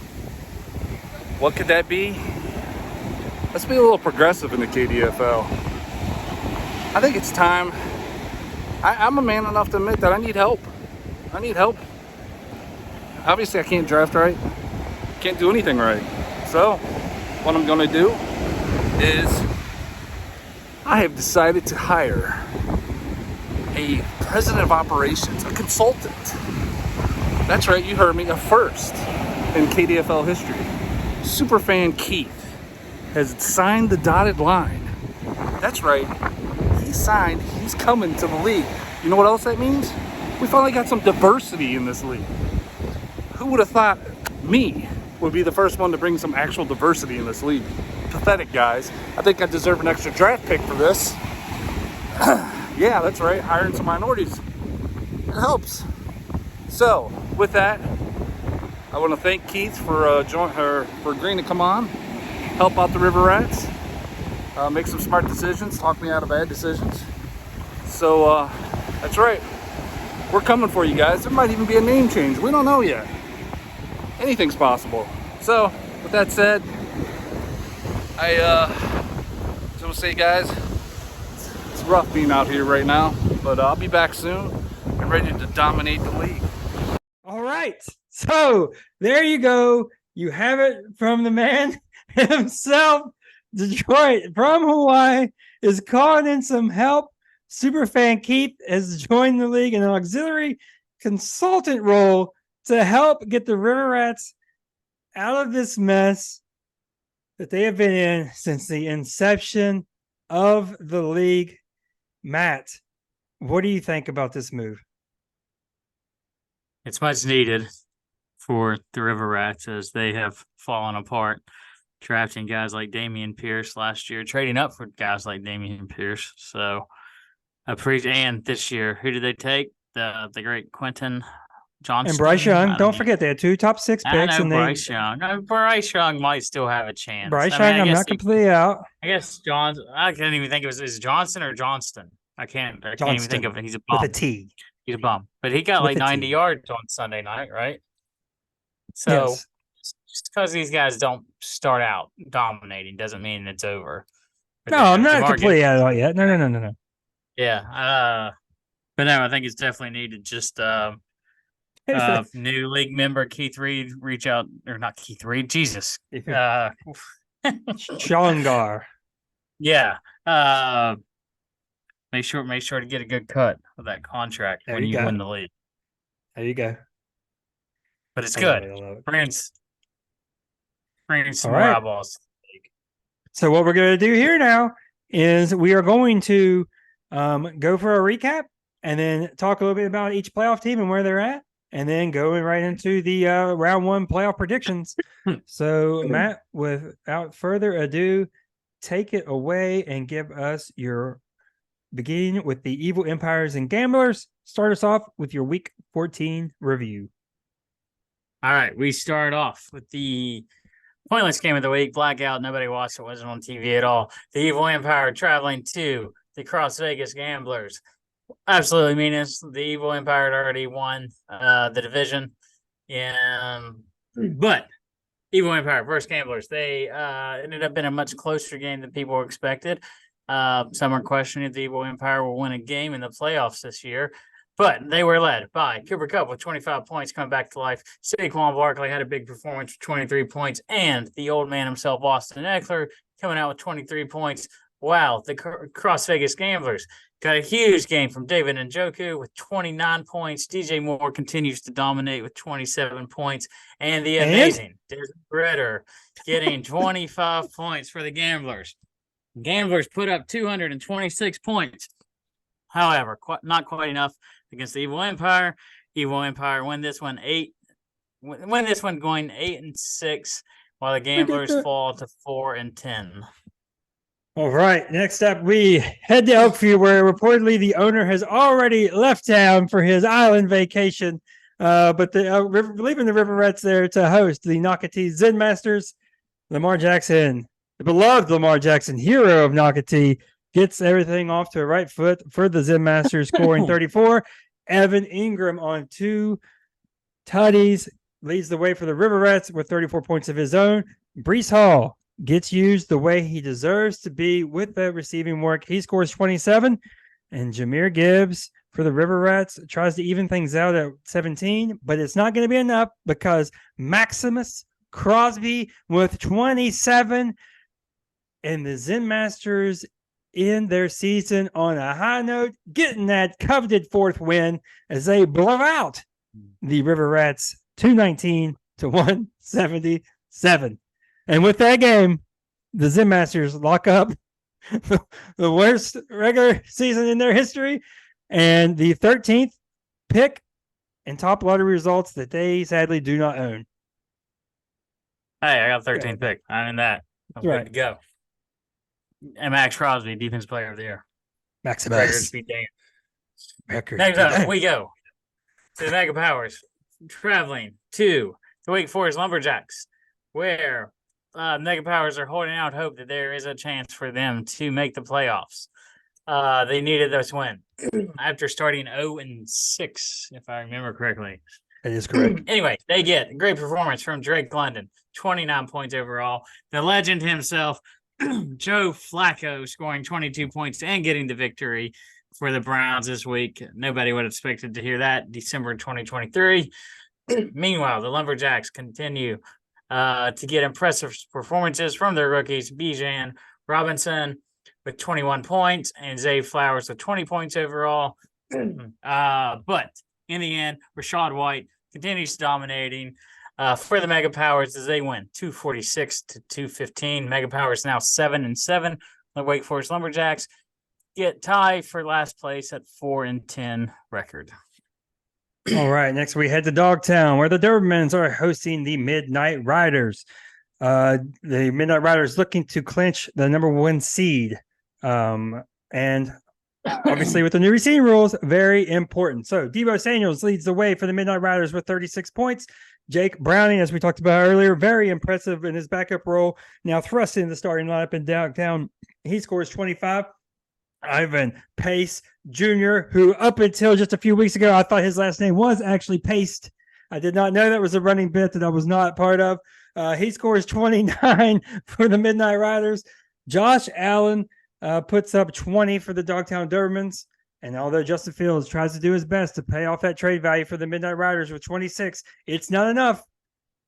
What could that be? Let's be a little progressive in the KDFL. I think it's time. I'm a man enough to admit that I need help. I need help. Obviously, I can't draft right. Can't do anything right. So, what I'm gonna do is I have decided to hire a president of operations, a consultant. That's right, you heard me, a first in KDFL history. Superfan Keith has signed the dotted line. That's right, he's coming to the league. You know what else that means? We finally got some diversity in this league. Who would have thought me would be the first one to bring some actual diversity in this league? Pathetic, guys. I think I deserve an extra draft pick for this. Yeah, that's right, hiring some minorities. It helps. So, with that, I want to thank Keith for agreeing to come on, help out the River Rats, make some smart decisions, talk me out of bad decisions. So, that's right. We're coming for you guys. There might even be a name change. We don't know yet. Anything's possible. So, with that said, I just want to say, guys, it's rough being out here right now, but I'll be back soon and ready to dominate the league. All right. So there you go. You have it from the man himself. Detroit from Hawaii is calling in some help. Superfan Keith has joined the league in an auxiliary consultant role to help get the River Rats out of this mess that they have been in since the inception of the league. Matt, what do you think about this move? It's much needed for the River Rats as they have fallen apart, drafting guys like Damian Pierce last year, trading up for guys like Damian Pierce. So, and this year, who did they take? The great Quentin Johnson and Bryce Young. Don't forget they had 2 top 6 picks. And Bryce Young. Bryce Young might still have a chance. Bryce Young, I'm not completely out. I guess I can't even think is Johnson or Johnston. I can't even think of it. He's a bum. With a T. He's a bum. But he got like 90 yards on Sunday night, right? So yes. Just because these guys don't start out dominating doesn't mean it's over. No, I'm not completely out of it yet. No. Yeah. But no, I think it's definitely needed. Just new league member Keith Reed reach out, or not Keith Reed, Jesus. Shalongar. Yeah. Make sure to get a good cut of that contract when you win the league. There you go. But it's good. Bringing some more eyeballs. So what we're going to do here now is we are going to go for a recap and then talk a little bit about each playoff team and where they're at, and then go right into the round 1 playoff predictions. So, Matt, without further ado, take it away and give us your beginning with the Evil Empires and Gamblers. Start us off with your Week 14 review. All right, we start off with the pointless game of the week. Blackout. Nobody watched it. Wasn't on TV at all. The Evil Empire traveling to the Cross Vegas Gamblers. Absolutely meaningless. The Evil Empire had already won the division. But Evil Empire versus Gamblers, they ended up in a much closer game than people expected. Some are questioning if the Evil Empire will win a game in the playoffs this year. But they were led by Cooper Kupp with 25 points coming back to life. Saquon Barkley had a big performance with 23 points. And the old man himself, Austin Eckler, coming out with 23 points. Wow, the Cross Vegas Gamblers got a huge game from David Njoku with 29 points. DJ Moore continues to dominate with 27 points. And the amazing Desmond Ritter getting 25 points for the Gamblers. Gamblers put up 226 points. However, not quite enough against the Evil Empire. Evil Empire win this one going 8-6, while the Gamblers fall to 4-10. All right. Next up, we head to Oakview, where reportedly the owner has already left town for his island vacation. But leaving the River Rats there to host the Nocatee Zen Masters. Lamar Jackson, the beloved Lamar Jackson, hero of Nocatee, gets everything off to a right foot for the Zen Masters, scoring 34. Evan Ingram on 2 tutties leads the way for the River Rats with 34 points of his own. Brees Hall gets used the way he deserves to be with the receiving work. He scores 27. And Jahmyr Gibbs for the River Rats tries to even things out at 17, but it's not going to be enough because Maximus Crosby with 27, and the Zen Masters end their season on a high note, getting that coveted 4th win as they blow out the River Rats 219 to 177. And with that game, the Zen Masters lock up the worst regular season in their history and the 13th pick and top lottery results that they sadly do not own. Hey, I got 13th pick. I'm in that. I'm good to go. And Max Crosby, Defensive Player of the Year. Maximus. Next up, we go to the Mega Powers, traveling to the Wake Forest Lumberjacks, where Mega Powers are holding out hope that there is a chance for them to make the playoffs. They needed this win after starting 0-6, if I remember correctly. That is correct. Anyway, they get a great performance from Drake London, 29 points overall. The legend himself, Joe Flacco, scoring 22 points and getting the victory for the Browns this week. Nobody would have expected to hear that. December 2023. Meanwhile, the Lumberjacks continue to get impressive performances from their rookies, Bijan Robinson with 21 points and Zay Flowers with 20 points overall. But in the end, Rachaad White continues dominating for the Mega Powers as they win 246 to 215. Mega Powers now 7-7. The Wake Forest Lumberjacks get tied for last place at 4-10 record. All right, next we head to Dogtown, where the Dobermans are hosting the Midnight Riders. The Midnight Riders looking to clinch the number 1 seed. And obviously with the new receiving rules, very important. So Deebo Samuels leads the way for the Midnight Riders with 36 points. Jake Browning, as we talked about earlier, very impressive in his backup role. Now thrust in the starting lineup in Dogtown. He scores 25. Ivan Pace Jr., who up until just a few weeks ago, I thought his last name was actually Paste. I did not know that was a running bit that I was not part of. He scores 29 for the Midnight Riders. Josh Allen puts up 20 for the Dogtown Dobermans. And although Justin Fields tries to do his best to pay off that trade value for the Midnight Riders with 26, it's not enough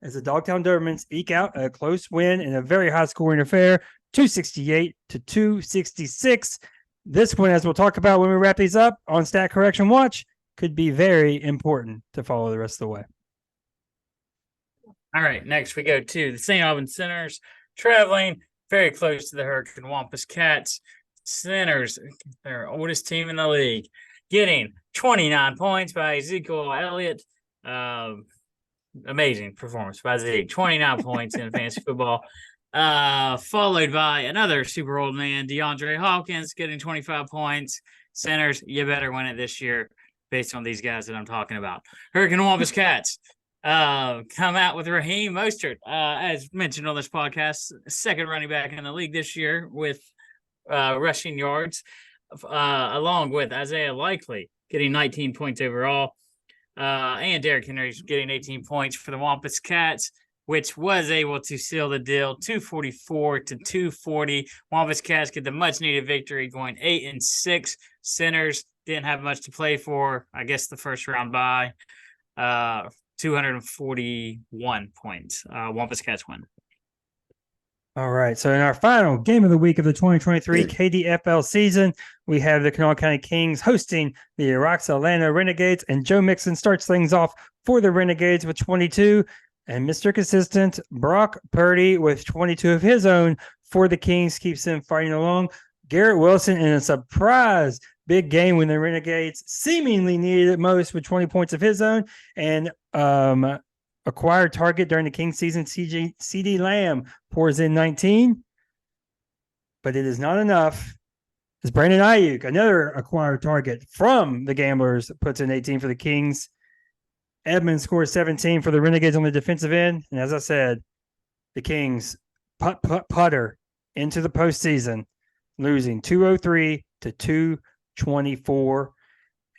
as the Dogtown Dobermans eke out a close win in a very high-scoring affair, 268 to 266. This one, as we'll talk about when we wrap these up on Stat Correction Watch, could be very important to follow the rest of the way. All right, next we go to the St. Albans Sinners, traveling very close to the Hurricane Wampus Cats. Sinners, their oldest team in the league, getting 29 points by Ezekiel Elliott. Amazing performance by Zeke. 29 points in fantasy football. Followed by another super old man, DeAndre Hawkins, getting 25 points. Sinners, you better win it this year based on these guys that I'm talking about. Hurricane Wampus Cats come out with Raheem Mostert, as mentioned on this podcast, second running back in the league this year with rushing yards, along with Isaiah Likely getting 19 points overall, and Derrick Henry getting 18 points for the Wampus Cats, which was able to seal the deal, 244 to 240. Wampus Cats get the much-needed victory, going 8-6. Sinners didn't have much to play for. I guess the first round bye. 241 points. Wampus Cats win. All right. So in our final game of the week of the 2023 KDFL season, we have the Kanawha County Kings hosting the Roxalana Renegades, and Joe Mixon starts things off for the Renegades with 22, and Mr. Consistent Brock Purdy with 22 of his own for the Kings keeps them fighting along. Garrett Wilson in a surprise big game when the Renegades seemingly needed it most with 20 points of his own, and acquired target during the Kings season, CD Lamb pours in 19, but it is not enough. As Brandon Ayuk, another acquired target from the Gamblers, puts in 18 for the Kings. Edmonds scores 17 for the Renegades on the defensive end. And as I said, the Kings putter into the postseason, losing 203 to 224.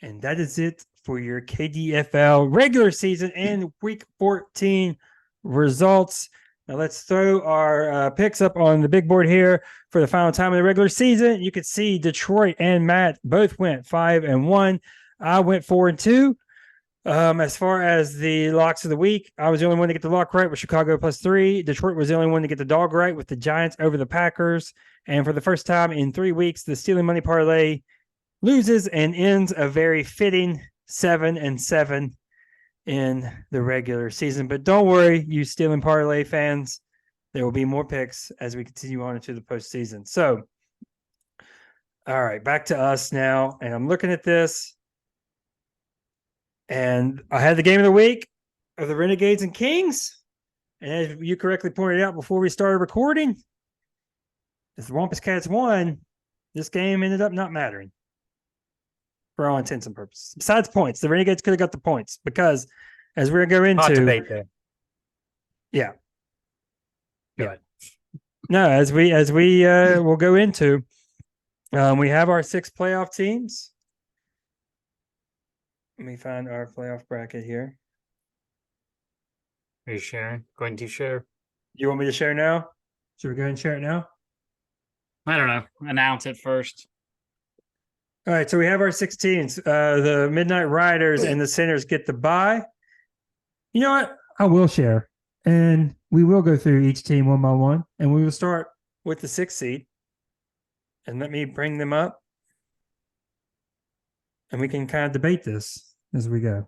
And that is it for your KDFL regular season and week 14 results. Now let's throw our picks up on the big board here for the final time of the regular season. You can see Detroit and Matt both went 5-1. I went 4-2. As far as the locks of the week, I was the only one to get the lock right with Chicago +3. Detroit was the only one to get the dog right with the Giants over the Packers. And for the first time in 3 weeks, the Stealing Money Parlay loses and ends a very fitting 7-7 in the regular season. But don't worry, you Stealing Parlay fans, there will be more picks as we continue on into the postseason. So, all right, back to us now. And I'm looking at this, and I had the game of the week of the Renegades and Kings. And as you correctly pointed out before we started recording, if the Wampus Cats won, this game ended up not mattering for all intents and purposes. Besides points, the Renegades could have got the points because, as we're going to go into, debate there. Yeah. Good. No, as we will go into, we have our 6 playoff teams. Let me find our playoff bracket here. Are you sharing? Going to share? You want me to share now? Should we go ahead and share it now? I don't know. Announce it first. All right, so we have our 6 teams. The Midnight Riders and the Sinners get the bye. You know what? I will share, and we will go through each team one by one, and we will start with the 6th seed. And let me bring them up, and we can kind of debate this as we go.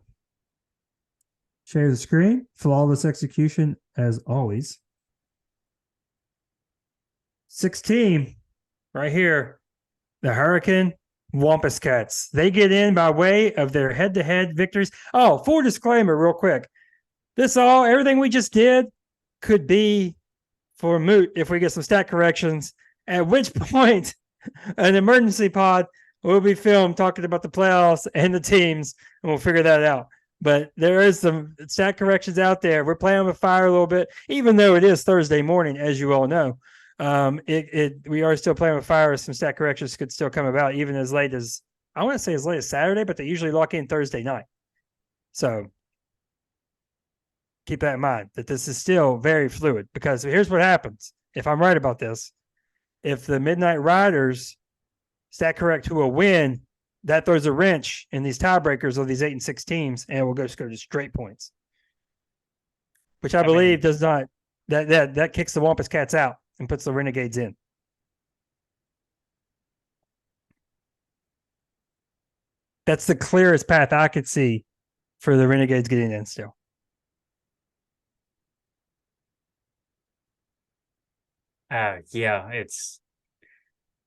Share the screen. Flawless execution as always. 6th team right here, the Hurricane Wampus Cats. They get in by way of their head-to-head victories. Oh, full disclaimer real quick. Everything we just did could be for moot if we get some stat corrections, at which point an emergency pod will be filmed talking about the playoffs and the teams, and we'll figure that out. But there is some stat corrections out there. We're playing with fire a little bit, even though it is Thursday morning, as you all know. We are still playing with fire. Some stat corrections could still come about even as late as, I want to say as late as Saturday, but they usually lock in Thursday night. So keep that in mind, that this is still very fluid, because here's what happens. If I'm right about this, if the Midnight Riders stat correct to a win, that throws a wrench in these tiebreakers of these 8 and 6 teams, and it will go to straight points, which I believe does not, that kicks the Wampus Cats out and puts the Renegades in. That's the clearest path I could see for the Renegades getting in still. Yeah, it's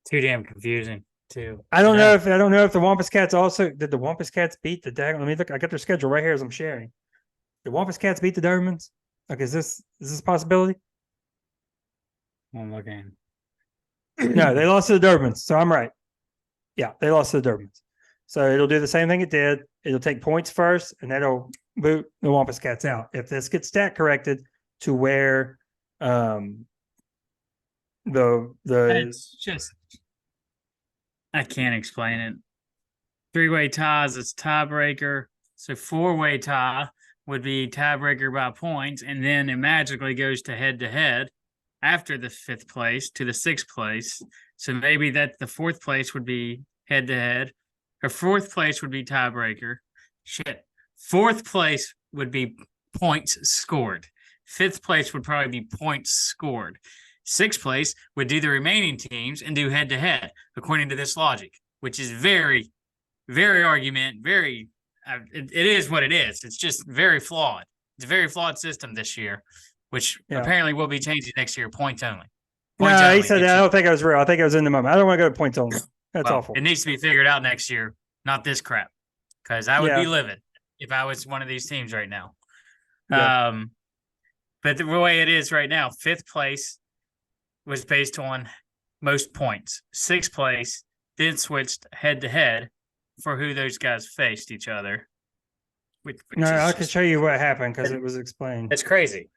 too damn confusing too. I don't know if the Wampus Cats also did. The Wampus Cats beat the Let me look. I got their schedule right here as I'm sharing. The Wampus Cats beat the Dobermans. Okay, is this a possibility? I'm looking. No, they lost to the Dobermans, so I'm right. Yeah, they lost to the Dobermans. So it'll do the same thing it did. It'll take points first, and that'll boot the Wampus Cats out. If this gets stat corrected to where It's just, I can't explain it. 3-way ties, it's tiebreaker. So 4-way tie would be tiebreaker by points, and then it magically goes to head after the 5th place to the 6th place. So maybe that the 4th place would be head to head. or fourth place would be tiebreaker. Shit. Fourth place would be points scored. Fifth place would probably be points scored. Sixth place would do the remaining teams and do head to head, according to this logic, which is very, very it is what it is. It's just very flawed. It's a very flawed system this year, which apparently will be changing next year. Points only. Points No, only. he said that. I don't think it was real. I think it was in the moment. I don't want to go to points only. That's awful. It needs to be figured out next year, not this crap. Because I would be livid if I was one of these teams right now. Yeah. But the way it is right now, fifth place was based on most points. Sixth place then switched head to head for who those guys faced each other. I can show you what happened because it was explained. It's crazy.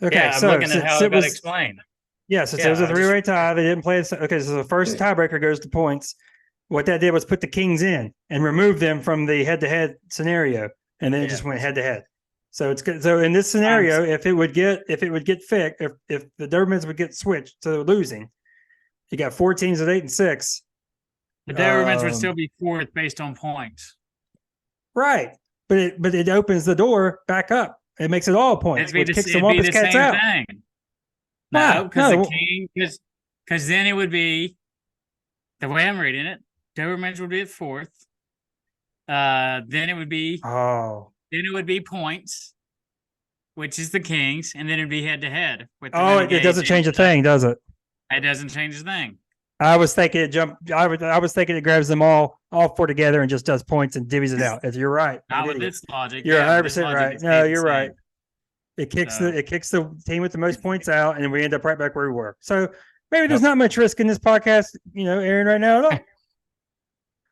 Okay, yeah, so I'm looking at how it got explained. Yeah, so it was a three-way tie. They didn't play. Okay, so the first tiebreaker goes to points. What that did was put the Kings in and remove them from the head-to-head scenario, and then it just went head-to-head. So it's good. So in this scenario, if it would get fixed, if the Dobermans would get switched to losing, you got 4 teams at 8 and 6. The Dobermans would still be fourth based on points. Right, but it opens the door back up. It makes it all points. It'd kicks the Wampus Cats out. Thing. No, because then it would be the way I'm reading it. Dobermans would be at fourth. Then it would be then it would be points, which is the Kings, and then it'd be head to head. It doesn't change a thing, does it? It doesn't change a thing. I was thinking I was thinking it grabs them all 4 together and just does points and divvies it out. You're right. Not with this logic. You're 100% right. No, you're right. It kicks the team with the most points out, and we end up right back where we were. So maybe there's not much risk in this podcast, Aaron, right now at all.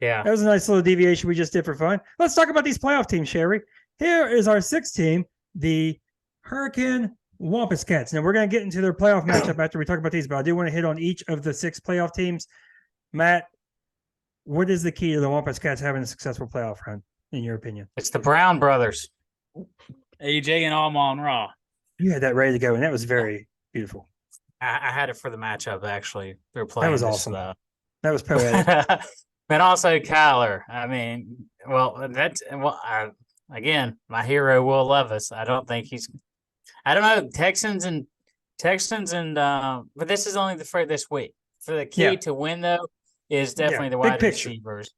Yeah. That was a nice little deviation we just did for fun. Let's talk about these playoff teams, Sherry. Here is our 6th team, the Hurricane Wampus Cats. Now, we're going to get into their playoff matchup after we talk about these, but I do want to hit on each of the 6 playoff teams. Matt, what is the key to the Wampus Cats having a successful playoff run, in your opinion? It's the Brown brothers, AJ and Amon Ra. You had that ready to go, and that was very beautiful. I had it for the matchup, actually. They're playing. That was awesome. That was poetic. But also Kyler. I mean, again, my hero, Will Levis. I don't think I don't know, Texans and but this is only for this week. For the key to win, though, is definitely the wide receivers.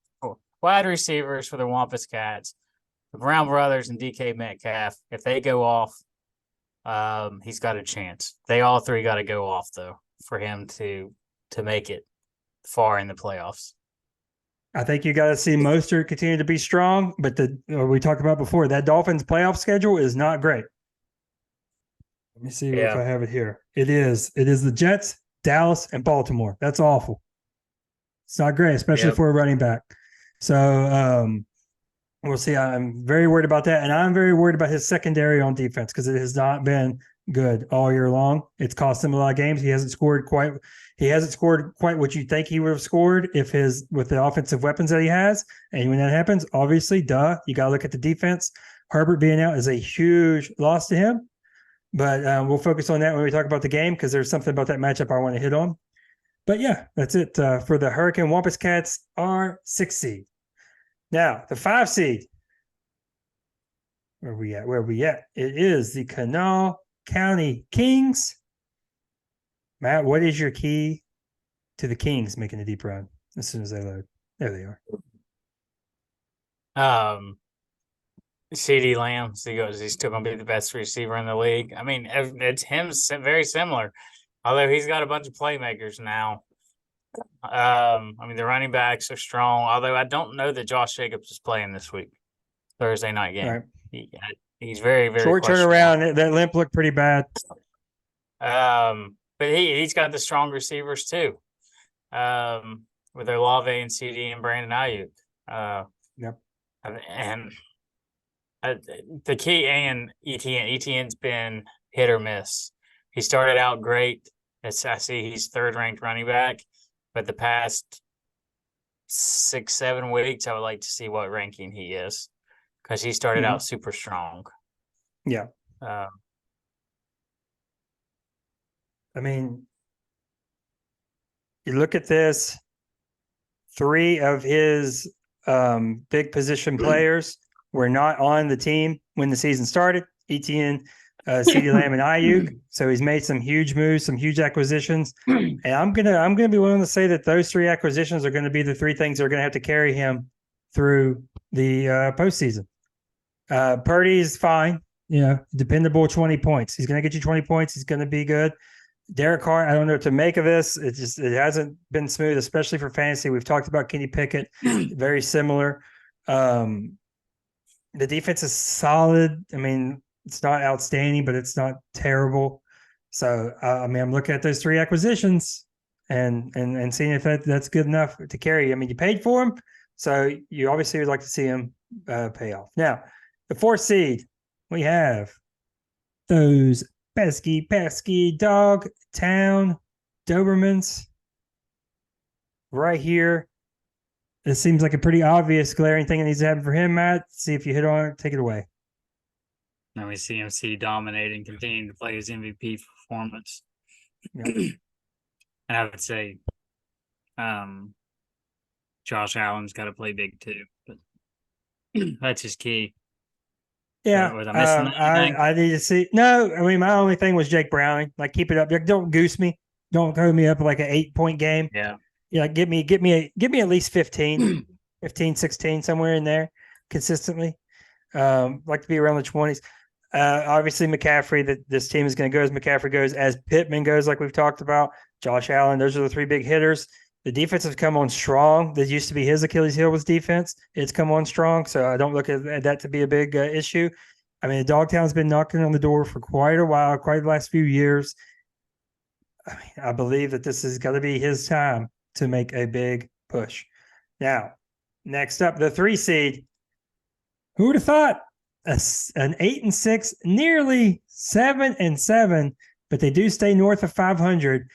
Wide receivers for the Wampus Cats, the Brown brothers and DK Metcalf. If they go off, he's got a chance. They all 3 got to go off, though, for him to make it far in the playoffs. I think you got to see Mostert continue to be strong, but we talked about before, that Dolphins playoff schedule is not great. Let me see if I have it here. It is the Jets, Dallas, and Baltimore. That's awful. It's not great, especially for a running back. So we'll see. I'm very worried about that, and I'm very worried about his secondary on defense because it has not been good all year long. It's cost him a lot of games. He hasn't scored quite what you think he would have scored with the offensive weapons that he has. And when that happens, obviously, you got to look at the defense. Herbert being out is a huge loss to him. But we'll focus on that when we talk about the game because there's something about that matchup I want to hit on. But yeah, that's it for the Hurricane Wampus Cats, our 6th seed. Now, the 5 seed. Where are we at? It is the Kanawha County Kings. Matt, what is your key to the Kings making a deep run as soon as they load? There they are. CeeDee Lamb. He's still going to be the best receiver in the league. I mean, it's him very similar, although he's got a bunch of playmakers now. I mean, the running backs are strong, although I don't know that Josh Jacobs is playing this week, Thursday night game. Right. He's very, very short turnaround. That limp looked pretty bad. But he's got the strong receivers too, with their Olave and CD and Brandon Ayuk. Yep. And the key and ETN's been hit or miss. He started out great. I see he's 3rd ranked running back, but the past 6-7 weeks, I would like to see what ranking he is because he started out super strong. Yeah. I mean, you look at this 3 of his big position players were not on the team when the season started. ETN, CeeDee Lamb, and Ayuk. So he's made some huge moves, some huge acquisitions. And I'm gonna be willing to say that those 3 acquisitions are going to be the 3 things that are going to have to carry him through the postseason. Purdy's fine, dependable 20 points. He's going to get you 20 points. He's going to be good. Derek Carr, I don't know what to make of this. It hasn't been smooth, especially for fantasy. We've talked about Kenny Pickett, very similar. The defense is solid. I mean, it's not outstanding, but it's not terrible. So, I'm looking at those 3 acquisitions and seeing if that's good enough to carry. I mean, you paid for him, so you obviously would like to see him pay off. Now, the 4th seed, we have those pesky dog town Dobermans right here. It seems like a pretty obvious glaring thing that needs to happen for him, Matt. See if you hit on it. Take it away. Now we see CMC dominating, continuing to play his MVP performance. Yep. And I would say Josh Allen's got to play big too, but that's his key. Yeah, Was I missing anything? I need to see. No, I mean, my only thing was Jake Browning. Like, keep it up. Don't goose me. Don't hold me up like an 8-point game. Yeah. Give me at least 15, 15, 16, somewhere in there consistently. Like to be around the 20s. Obviously, McCaffrey, that this team is going to go as McCaffrey goes, as Pittman goes, like we've talked about. Josh Allen, those are the 3 big hitters. The defense has come on strong. That used to be his Achilles heel was defense. It's come on strong, so I don't look at that to be a big issue. I mean, the Dogtown's been knocking on the door for quite a while, quite the last few years. I mean, I believe that this is going to be his time to make a big push. Now, next up, the 3 seed. Who would have thought? An 8-6, nearly 7-7, but they do stay north of 500.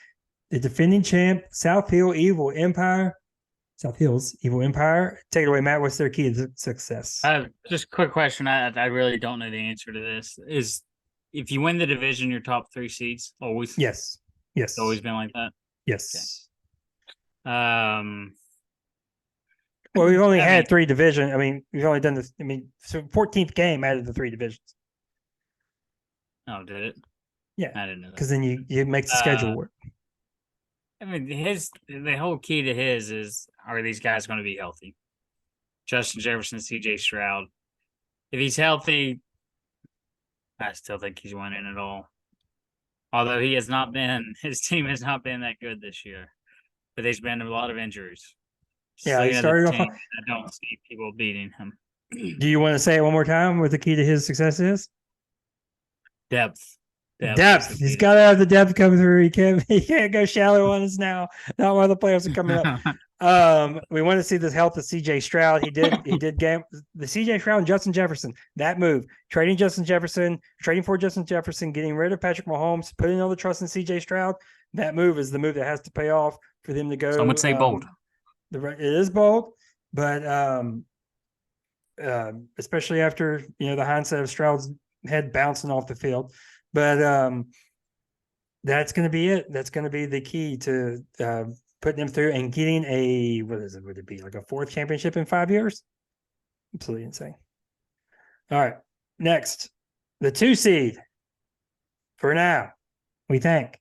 The defending champ, South Hills Evil Empire. Take it away, Matt. What's their key to success? Just a quick question. I really don't know the answer to this. Is if you win the division, your top 3 seeds always? Yes. It's always been like that? Yes. Okay. Well, we've only had 3 divisions. I mean, we've only done this. I mean, so 14th game out of the 3 divisions. Oh, did it? Yeah. I didn't know that. Because then you make the schedule work. I mean, the whole key to his is, are these guys going to be healthy? Justin Jefferson, CJ Stroud. If he's healthy, I still think he's winning it all. Although his team has not been that good this year. But there's been a lot of injuries. Yeah, he started off. I don't see people beating him. Do you want to say it one more time what the key to his success is? Depth. Depth. He's got to have the depth coming through. He can't go shallow on us now. Not while the playoffs are coming up. We want to see the health of CJ Stroud. He did game the CJ Stroud and Justin Jefferson. That move, trading for Justin Jefferson, getting rid of Patrick Mahomes, putting all the trust in CJ Stroud. That move is the move that has to pay off for them to go. Some would say bold. It is bold, but especially after the hindsight of Stroud's head bouncing off the field. But that's going to be it. That's going to be the key to putting them through and getting a, would it be like a 4th championship in 5 years? Absolutely insane. All right. Next, the 2 seed for now, we think.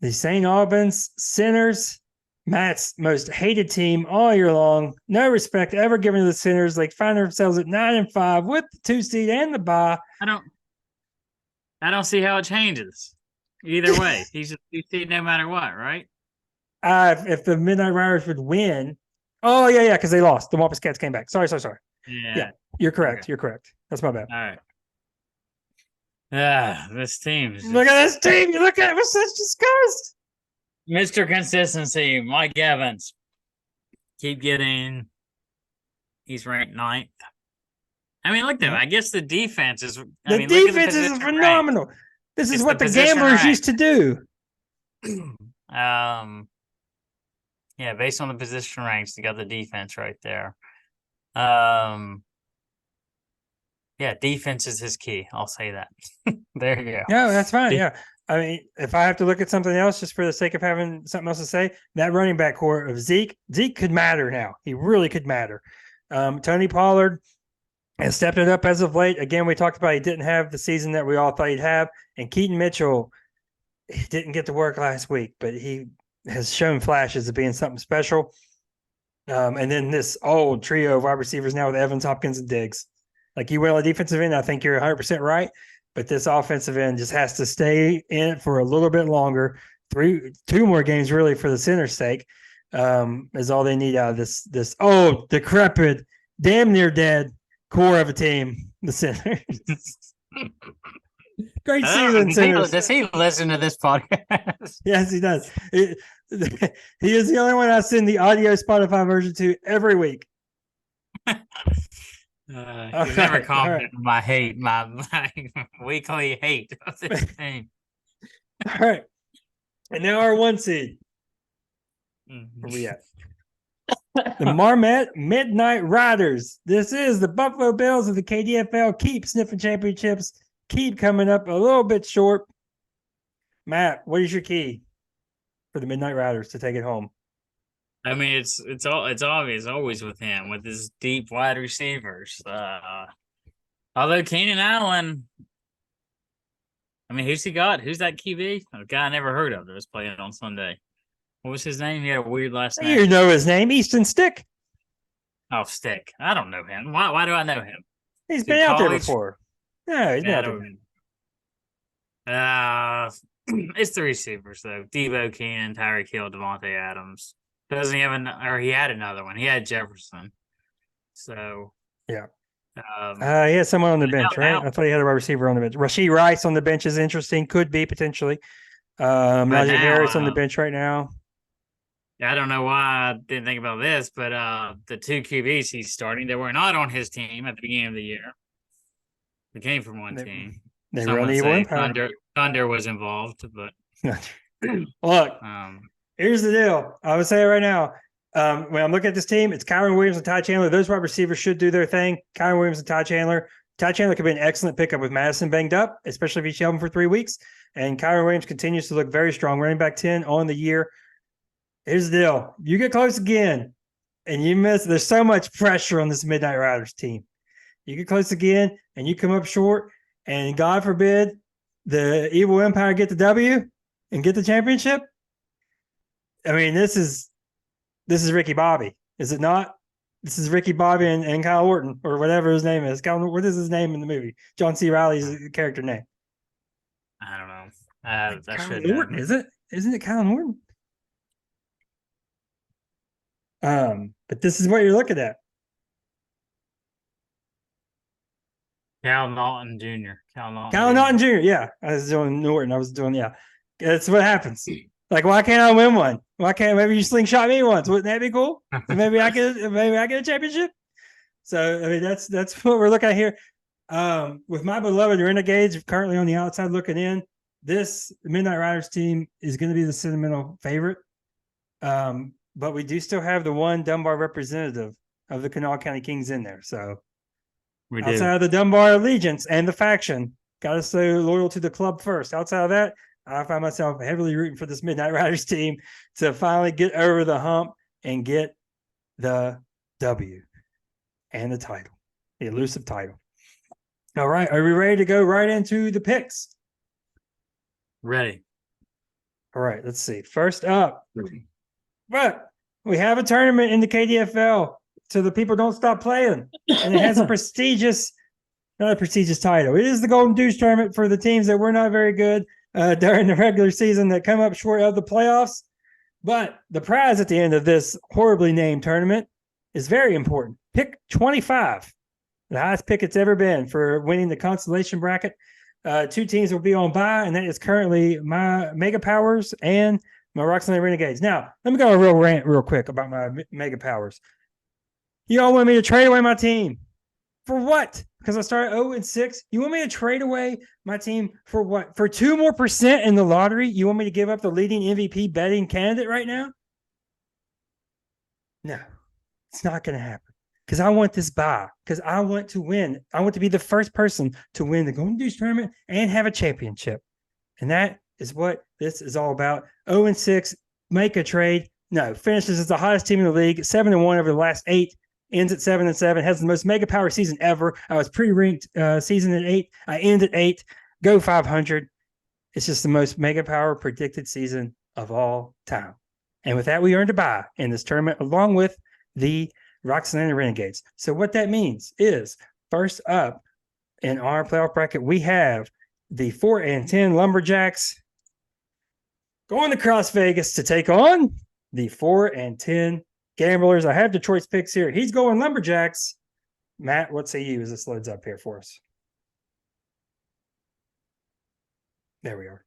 The St. Albans Sinners, Matt's most hated team all year long. No respect ever given to the Sinners. They find themselves at 9-5 with the 2 seed and the bye. I don't see how it changes. Either way, he's a 2 seed no matter what, right? If the Midnight Riders would win. Oh, yeah, because they lost. The Wampus Cats came back. Sorry. Yeah, you're correct. Okay. You're correct. That's my bad. All right. This team. Look at this team. You look at it with such disgust. Mr. Consistency, Mike Evans. He's ranked 9th. I mean, look, though, I guess the defense is. The defense is phenomenal. Rank. This is what the gamblers used to do. Yeah, based on the position ranks, you got the defense right there. Yeah, defense is his key. I'll say that. There you go. Yeah, that's fine. Yeah. I mean, if I have to look at something else just for the sake of having something else to say, that running back core of Zeke could matter now. He really could matter. Tony Pollard has stepped it up as of late. Again, we talked about he didn't have the season that we all thought he'd have. And Keaton Mitchell, he didn't get to work last week, but he has shown flashes of being something special. And then this old trio of wide receivers now with Evans, Hopkins, and Diggs. Like you went on the defensive end, I think you're 100% right. But this offensive end just has to stay in it for a little bit longer. 2 more games really for the center's sake is all they need out of this old, decrepit, damn near dead core of a team. The center. Great season, centers. Does he listen to this podcast? Yes, he does. He is the only one I send the audio Spotify version to every week. He's never commented on my hate, my weekly hate of this team. All right. And now our 1 seed. Where we at? The Marmette Midnight Riders. This is the Buffalo Bills of the KDFL. Keep sniffing championships. Keep coming up a little bit short. Matt, what is your key for the Midnight Riders to take it home? I mean, it's obvious always with him with his deep wide receivers. Although Keenan Allen, I mean, who's he got? Who's that QB? A guy I never heard of that was playing on Sunday. What was his name? He had a weird last name. You know his name, Easton Stick. Oh, Stick. I don't know him. Why do I know him? He's been out there before. No, he's not. It's the receivers though. Debo, Keenan, Tyreek Hill, Devontae Adams. Doesn't he have or he had another one. He had Jefferson. So yeah. He had someone on the bench, right? I thought he had a wide receiver on the bench. Rashee Rice on the bench is interesting. Could be potentially. Najee Harris on the bench right now. Yeah, I don't know why I didn't think about this, but the 2 QBs he's starting, they were not on his team at the beginning of the year. They came from one team. They were on the Evil Empire. Thunder was involved, but look, here's the deal. I would say it right now. When I'm looking at this team, it's Kyron Williams and Ty Chandler. Those wide receivers should do their thing. Kyron Williams and Ty Chandler. Ty Chandler could be an excellent pickup with Madison banged up, especially if you shell him for 3 weeks. And Kyron Williams continues to look very strong. Running back 10 on the year. Here's the deal. You get close again, and you miss. There's so much pressure on this Midnight Riders team. You get close again, and you come up short, and God forbid the Evil Empire get the W and get the championship. I mean, this is Ricky Bobby, is it not? This is Ricky Bobby and Kyle Orton, or whatever his name is. What is his name in the movie? John C. Reilly's character name. I don't know. Kyle Orton, is it? Isn't it Kyle Orton? But this is what you're looking at. Cal Naughton Jr. Cal Naughton Jr. Yeah, I was doing Norton. Yeah, that's what happens. Like, why can't I win one? Why can't maybe you slingshot me once? Wouldn't that be cool? Maybe I get a championship. So I mean, that's what we're looking at here. With my beloved Renegades currently on the outside looking in, this Midnight Riders team is going to be the sentimental favorite. But we do still have the one Dunbar representative of the Kanawha County Kings in there. So outside of the Dunbar allegiance and the faction, got to stay loyal to the club first. Outside of that, I find myself heavily rooting for this Midnight Riders team to finally get over the hump and get the W and the title, the elusive title. All right. Are we ready to go right into the picks? Ready. All right. Let's see. First up. But we have a tournament in the KDFL, so the people don't stop playing. And it has a not a prestigious title. It is the Golden Deuce tournament for the teams that were not very good during the regular season that come up short of the playoffs. But the prize at the end of this horribly named tournament is very important. Pick 25, the highest pick it's ever been for winning the consolation bracket. 2 teams will be on bye, and that is currently my Mega Powers and my Roxanne Renegades. Now, let me go a real rant real quick about my Mega Powers. You all want me to trade away my team. For what? Because I started 0-6. You want me to trade away my team for what? For 2% more in the lottery? You want me to give up the leading MVP betting candidate right now? No, it's not going to happen. Because I want this bye. Because I want to win. I want to be the first person to win the Golden Deuce tournament and have a championship. And that is what this is all about. 0-6, make a trade. No, finishes as the hottest team in the league, 7-1 over the last 8, ends at 7-7, has the most mega power season ever. I was pre-ranked season at 8. I end at 8. Go 500. It's just the most mega power predicted season of all time. And with that, we earned a bye in this tournament along with the Roxanne Renegades. So what that means is first up in our playoff bracket, we have the 4-10 Lumberjacks going to Cross Vegas to take on the 4-10 Gamblers. I have Detroit's picks here. He's going Lumberjacks. Matt, what say you as this loads up here for us? There we are.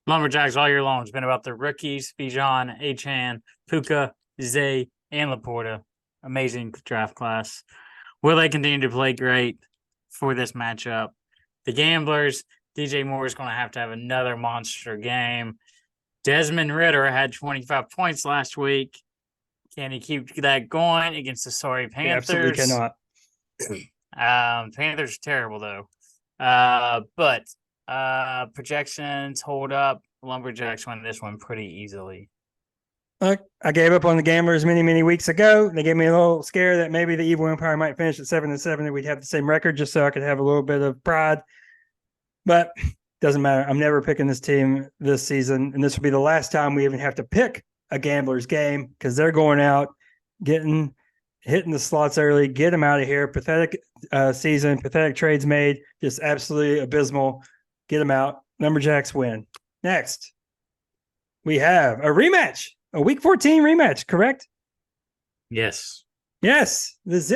Lumberjacks all year long has been about the rookies, Bijan, Achan, Puka, Zay, and Laporta. Amazing draft class. Will they continue to play great for this matchup? The Gamblers, DJ Moore is going to have another monster game. Desmond Ritter had 25 points last week. Can he keep that going against the sorry Panthers? He absolutely cannot. Panthers are terrible, though. But projections hold up. Lumberjacks won this one pretty easily. Look, I gave up on the Gamblers many weeks ago. They gave me a little scare that maybe the Evil Empire might finish at 7-7 and we'd have the same record just so I could have a little bit of pride. But doesn't matter. I'm never picking this team this season, and this will be the last time we even have to pick a Gamblers game because they're going out, hitting the slots early, get them out of here. Pathetic season, pathetic trades made, just absolutely abysmal. Get them out. Lumberjacks win. Next, we have a rematch, a Week 14 rematch, correct? Yes. Yes. This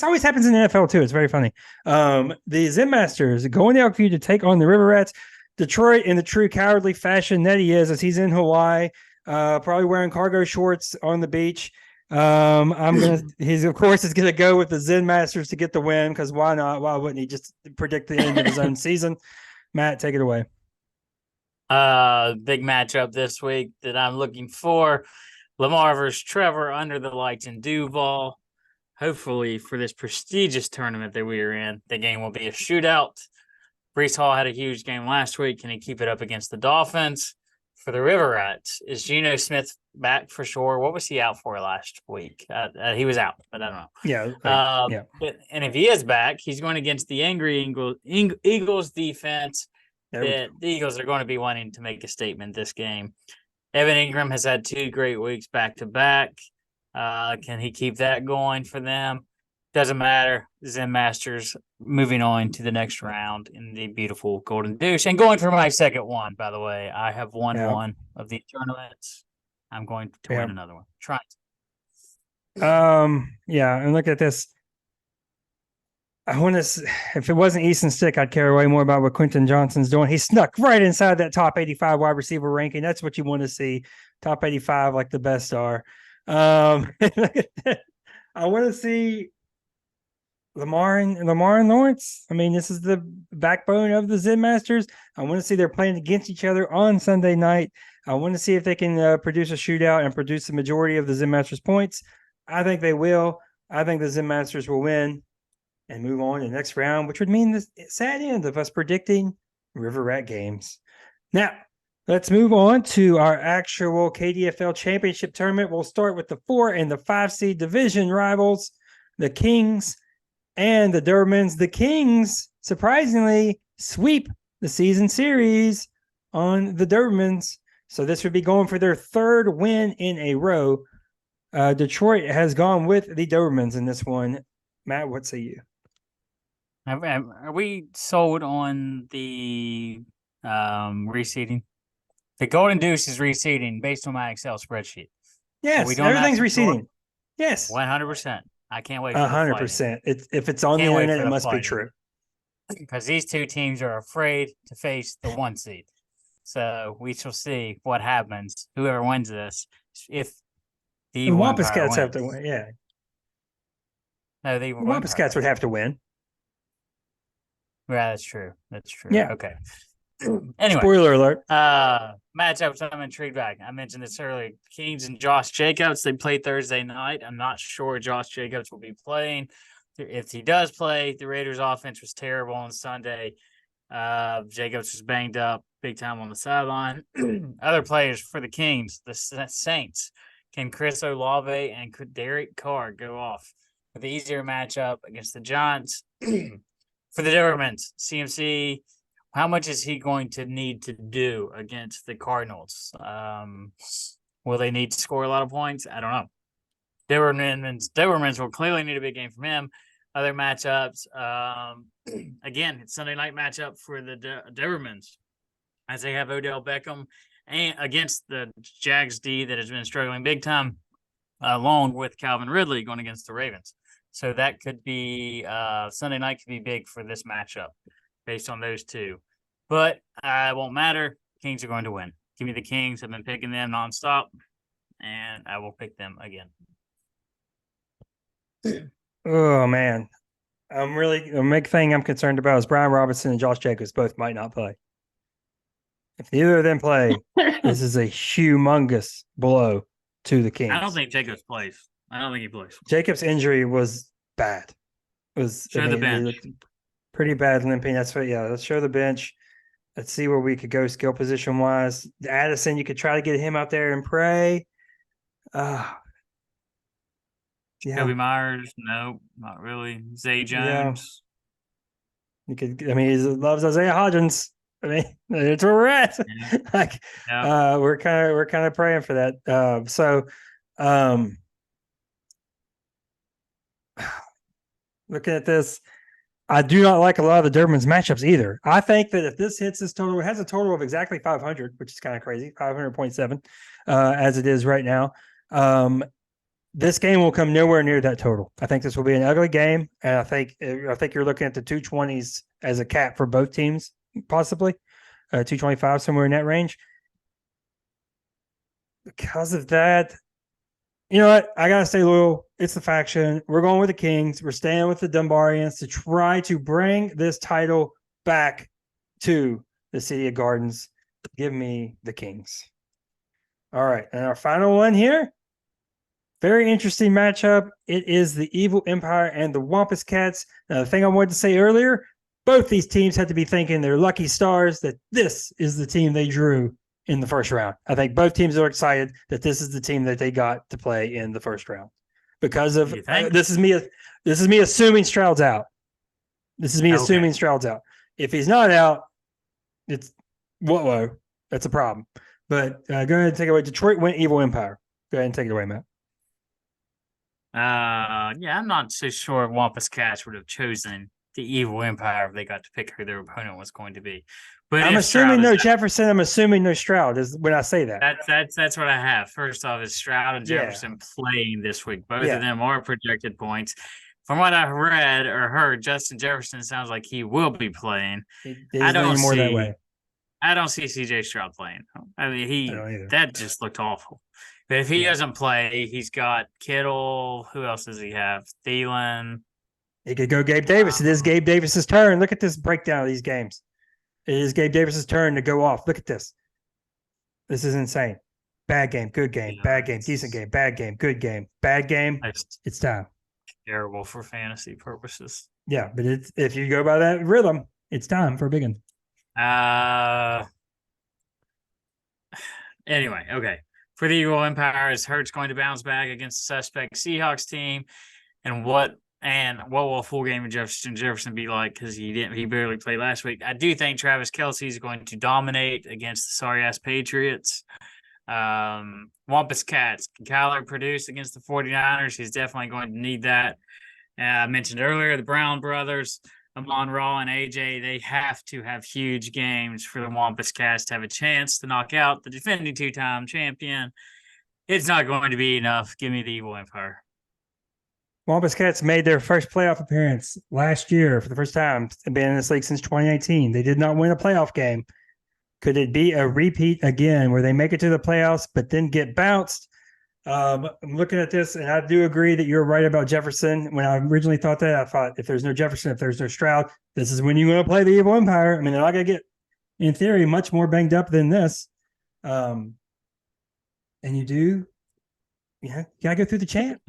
always happens in the NFL too. It's very funny. The Zen Masters going to Elkview to take on the River Rats. Detroit in the true cowardly fashion that he is, as he's in Hawaii, probably wearing cargo shorts on the beach. He's of course is gonna go with the Zen Masters to get the win because why not? Why wouldn't he just predict the end of his own season? Matt, take it away. Big matchup this week that I'm looking for. Lamar versus Trevor under the lights in Duval. Hopefully for this prestigious tournament that we are in, the game will be a shootout. Brees Hall had a huge game last week. Can he keep it up against the Dolphins? For the River Rats, is Geno Smith back for sure? What was he out for last week? He was out, but I don't know. Yeah. And if he is back, he's going against the angry Eagles defense. The Eagles are going to be wanting to make a statement this game. Evan Ingram has had 2 great weeks back to back. Can he keep that going for them? Doesn't matter. Zen Masters moving on to the next round in the beautiful Golden Deuce. And going for my second one, by the way. I have won one of these tournaments. I'm going to win another one. Trying to. And look at this. I want to. If it wasn't Easton Stick, I'd care way more about what Quentin Johnson's doing. He snuck right inside that top 85 wide receiver ranking. That's what you want to see. Top 85, like the best are. I want to see Lamar and Lawrence. I mean, this is the backbone of the Zen Masters. I want to see they're playing against each other on Sunday night. I want to see if they can produce a shootout and produce the majority of the Zen Masters points. I think they will. I think the Zen Masters will win and move on to the next round, which would mean the sad end of us predicting River Rat games. Now, let's move on to our actual KDFL Championship tournament. We'll start with the 4 and the 5 seed division rivals, the Kings and the Dobermans. The Kings, surprisingly, sweep the season series on the Dobermans. So this would be going for their 3rd win in a row. Detroit has gone with the Dobermans in this one. Matt, what say you? Are we sold on the reseeding? The Golden Deuce is reseeding based on my Excel spreadsheet. Yes, everything's reseeding. Yes. 100%. I can't wait. 100%. If it's on the internet, it must be true. Because these 2 teams are afraid to face the 1 seed. So we shall see what happens. Whoever wins this, if the Wampus Cats have to win, yeah. No, the Wampus Cats would have to win. Yeah, that's true. That's true. Yeah. Okay. Anyway. Spoiler alert. Matchups I'm intrigued by. I mentioned this earlier. Kings and Josh Jacobs, they play Thursday night. I'm not sure Josh Jacobs will be playing. If he does play, the Raiders offense was terrible on Sunday. Jacobs was banged up big time on the sideline. Other players for the Kings, the Saints, can Chris Olave and could Derek Carr go off with the easier matchup against the Giants? For the Dobermans, CMC, how much is he going to need to do against the Cardinals? Will they need to score a lot of points? I don't know. Dobermans will clearly need a big game from him. Other matchups, again, it's Sunday night matchup for the Dobermans, as they have Odell Beckham and against the Jags D that has been struggling big time, along with Calvin Ridley going against the Ravens. So that could be Sunday night could be big for this matchup based on those two. But it won't matter. Kings are going to win. Give me the Kings. I've been picking them nonstop, and I will pick them again. Oh man, the big thing I'm concerned about is Brian Robinson and Josh Jacobs both might not play. If neither of them play, this is a humongous blow to the Kings. I don't think Jacobs plays. I don't think he plays. Jacobs' injury was bad. Show the bench. Pretty bad limping. That's what. Yeah, let's show the bench. Let's see where we could go skill position wise. Addison, you could try to get him out there and pray. Yeah. Kobe Myers, no, not really. Zay Jones. You could. I mean, he loves Isaiah Hodgins. I mean, that's where we're at. Yeah. We're kind of praying for that. Looking at this, I do not like a lot of the Dobermans matchups either. I think that if this hits this total, it has a total of exactly 500, which is kind of crazy, 500.7, as it is right now. This game will come nowhere near that total. I think this will be an ugly game, and I think you're looking at the 220s as a cap for both teams, possibly 225, somewhere in that range. Because of that, you know what? I gotta stay loyal. It's the faction. We're going with the Kings. We're staying with the Dunbarians to try to bring this title back to the City of Gardens. Give me the Kings. All right, and our final one here. Very interesting matchup. It is the Evil Empire and the Wampus Cats. Now, the thing I wanted to say earlier, both these teams had to be thinking their lucky stars that this is the team they drew in the first round. I think both teams are excited that this is the team that they got to play in the first round because of this is me assuming Stroud's out. This is me assuming Stroud's out. If he's not out, it's whoa, that's a problem. But go ahead and take it away. Detroit went Evil Empire. Go ahead and take it away, Matt. Yeah, I'm not so sure Wampus Cats would have chosen the Evil Empire if they got to pick who their opponent was going to be. But I'm assuming no Jefferson. I'm assuming no Stroud is when I say that. That's what I have. First off, is Stroud and Jefferson playing this week. Both of them are projected points. From what I've read or heard, Justin Jefferson sounds like he will be playing. I don't see that way. I don't see CJ Stroud playing. I mean, that just looked awful. But if he doesn't play, he's got Kittle. Who else does he have? Thielen. He could go Gabe Davis. It is Gabe Davis's turn. Look at this breakdown of these games. It is Gabe Davis's turn to go off. Look at this. This is insane. Bad game, good game, bad game, decent game, bad game, good game, bad game. It's time. Terrible for fantasy purposes. Yeah, but if you go by that rhythm, it's time for a big one. Anyway, okay. For the Evil Empire, is Hurts going to bounce back against the suspect Seahawks team? And what will a full game of Jefferson be like? Because he barely played last week. I do think Travis Kelce is going to dominate against the sorry ass Patriots. Wampus Cats, can Kyler produce against the 49ers? He's definitely going to need that. I mentioned earlier the Brown brothers, Amon-Ra and AJ, they have to have huge games for the Wampus Cats to have a chance to knock out the defending two-time champion. It's not going to be enough. Give me the Evil Empire. Wampus Cats made their first playoff appearance last year for the first time. They've been in this league since 2018. They did not win a playoff game. Could it be a repeat again where they make it to the playoffs but then get bounced? I'm looking at this, and I do agree that you're right about Jefferson. When I originally thought that, I thought if there's no Jefferson, if there's no Stroud, this is when you want to play the Evil Empire. I mean, they're not going to get, in theory, much more banged up than this. And you got to go through the chant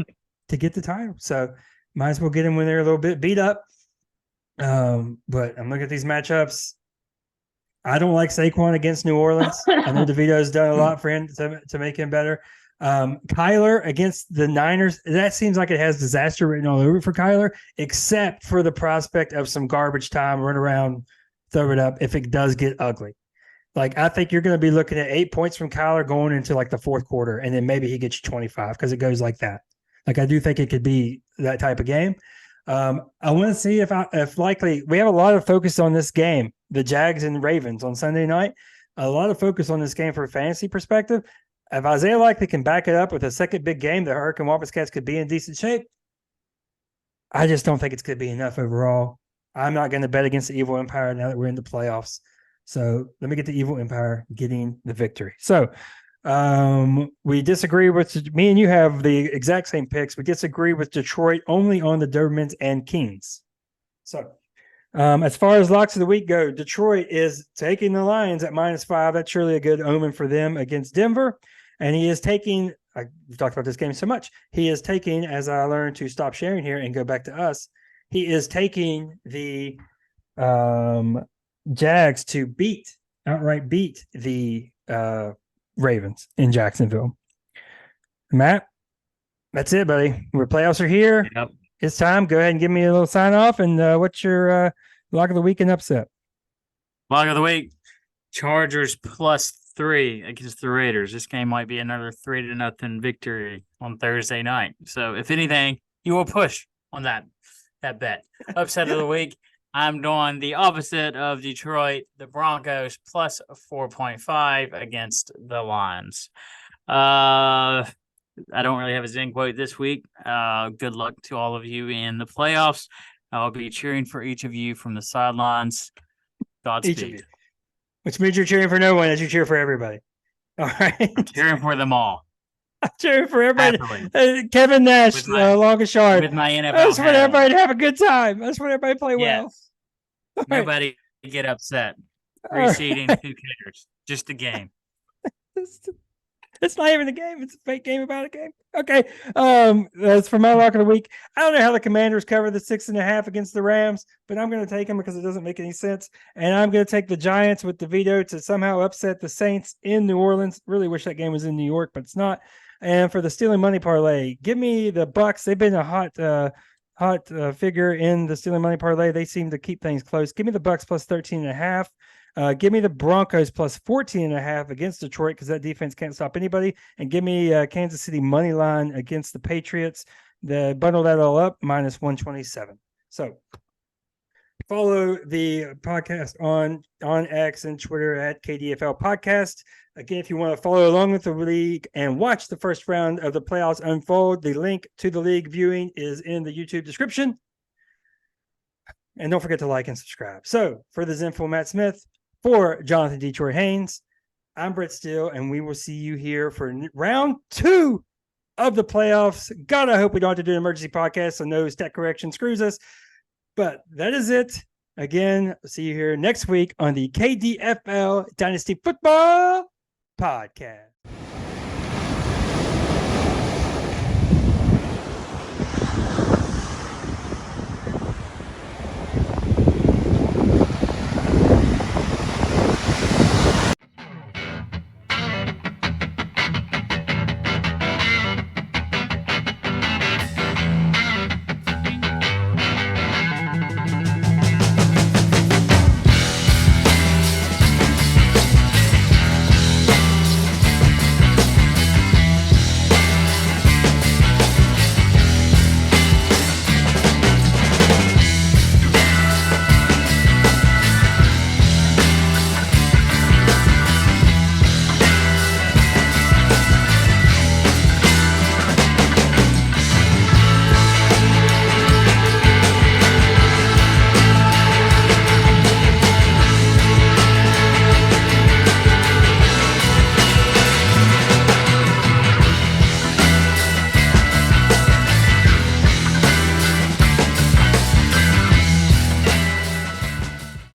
to get the title. So might as well get them when they're a little bit beat up. But I'm looking at these matchups. I don't like Saquon against New Orleans. I know DeVito's done a lot for him to make him better. Kyler against the Niners, that seems like it has disaster written all over it for Kyler, except for the prospect of some garbage time, run around, throw it up if it does get ugly. Like, I think you're going to be looking at 8 points from Kyler going into like the fourth quarter, and then maybe he gets you 25 because it goes like that. Like, I do think it could be that type of game. I want to see if likely we have a lot of focus on this game, the Jags and Ravens on Sunday night. A lot of focus on this game from a fantasy perspective. If Isaiah Likely can back it up with a second big game, the Hurricane Wildcats could be in decent shape. I just don't think it's going to be enough overall. I'm not going to bet against the Evil Empire now that we're in the playoffs. So let me get the Evil Empire getting the victory. So we disagree with me and you have the exact same picks. We disagree with Detroit only on the Dobermans and Kings. So as far as locks of the week go, Detroit is taking the Lions at -5. That's surely a good omen for them against Denver. And he is taking, we've talked about this game so much, he is taking, as I learned to stop sharing here and go back to us, he is taking the Jags to outright beat the Ravens in Jacksonville. Matt, that's it, buddy. Our playoffs are here. Yep. It's time. Go ahead and give me a little sign off. And what's your lock of the week and upset? Lock of the week: Chargers +3 against the Raiders. This game might be another 3-0 victory on Thursday night. So, if anything, you will push on that bet. Upset of the week: I'm doing the opposite of Detroit. The Broncos +4.5 against the Lions. I don't really have a Zen quote this week. Good luck to all of you in the playoffs. I'll be cheering for each of you from the sidelines. Godspeed. Which means you're cheering for no one as you cheer for everybody. All right. I'm cheering for them all. I'm cheering for everybody. Happily. Kevin Nash, With my- longest yard. With my NFL I just want hat everybody to have a good time. I just want everybody to play well. Yes. All right. Nobody get upset. All right. Reseeding, who cares? Just a game. It's not even a game. It's a fake game about a game. Okay. That's for my lock of the week. I don't know how the Commanders cover the 6.5 against the Rams, but I'm going to take them because it doesn't make any sense. And I'm going to take the Giants with DeVito to somehow upset the Saints in New Orleans. Really wish that game was in New York, but it's not. And for the stealing money parlay, give me the Bucks. They've been a hot figure in the stealing money parlay. They seem to keep things close. Give me the Bucks +13.5. Give me the Broncos +14.5 against Detroit because that defense can't stop anybody. And give me Kansas City money line against the Patriots. Bundle that all up, -127. So follow the podcast on X and Twitter at KDFL Podcast. Again, if you want to follow along with the league and watch the first round of the playoffs unfold, the link to the league viewing is in the YouTube description. And don't forget to like and subscribe. So for the Zenful Matt Smith, for Jonathan Detroit Haynes, I'm Brett Steele, and we will see you here for round 2 of the playoffs. God, I hope we don't have to do an emergency podcast so no stat correction screws us. But that is it. Again, see you here next week on the KDFL Dynasty Football Podcast.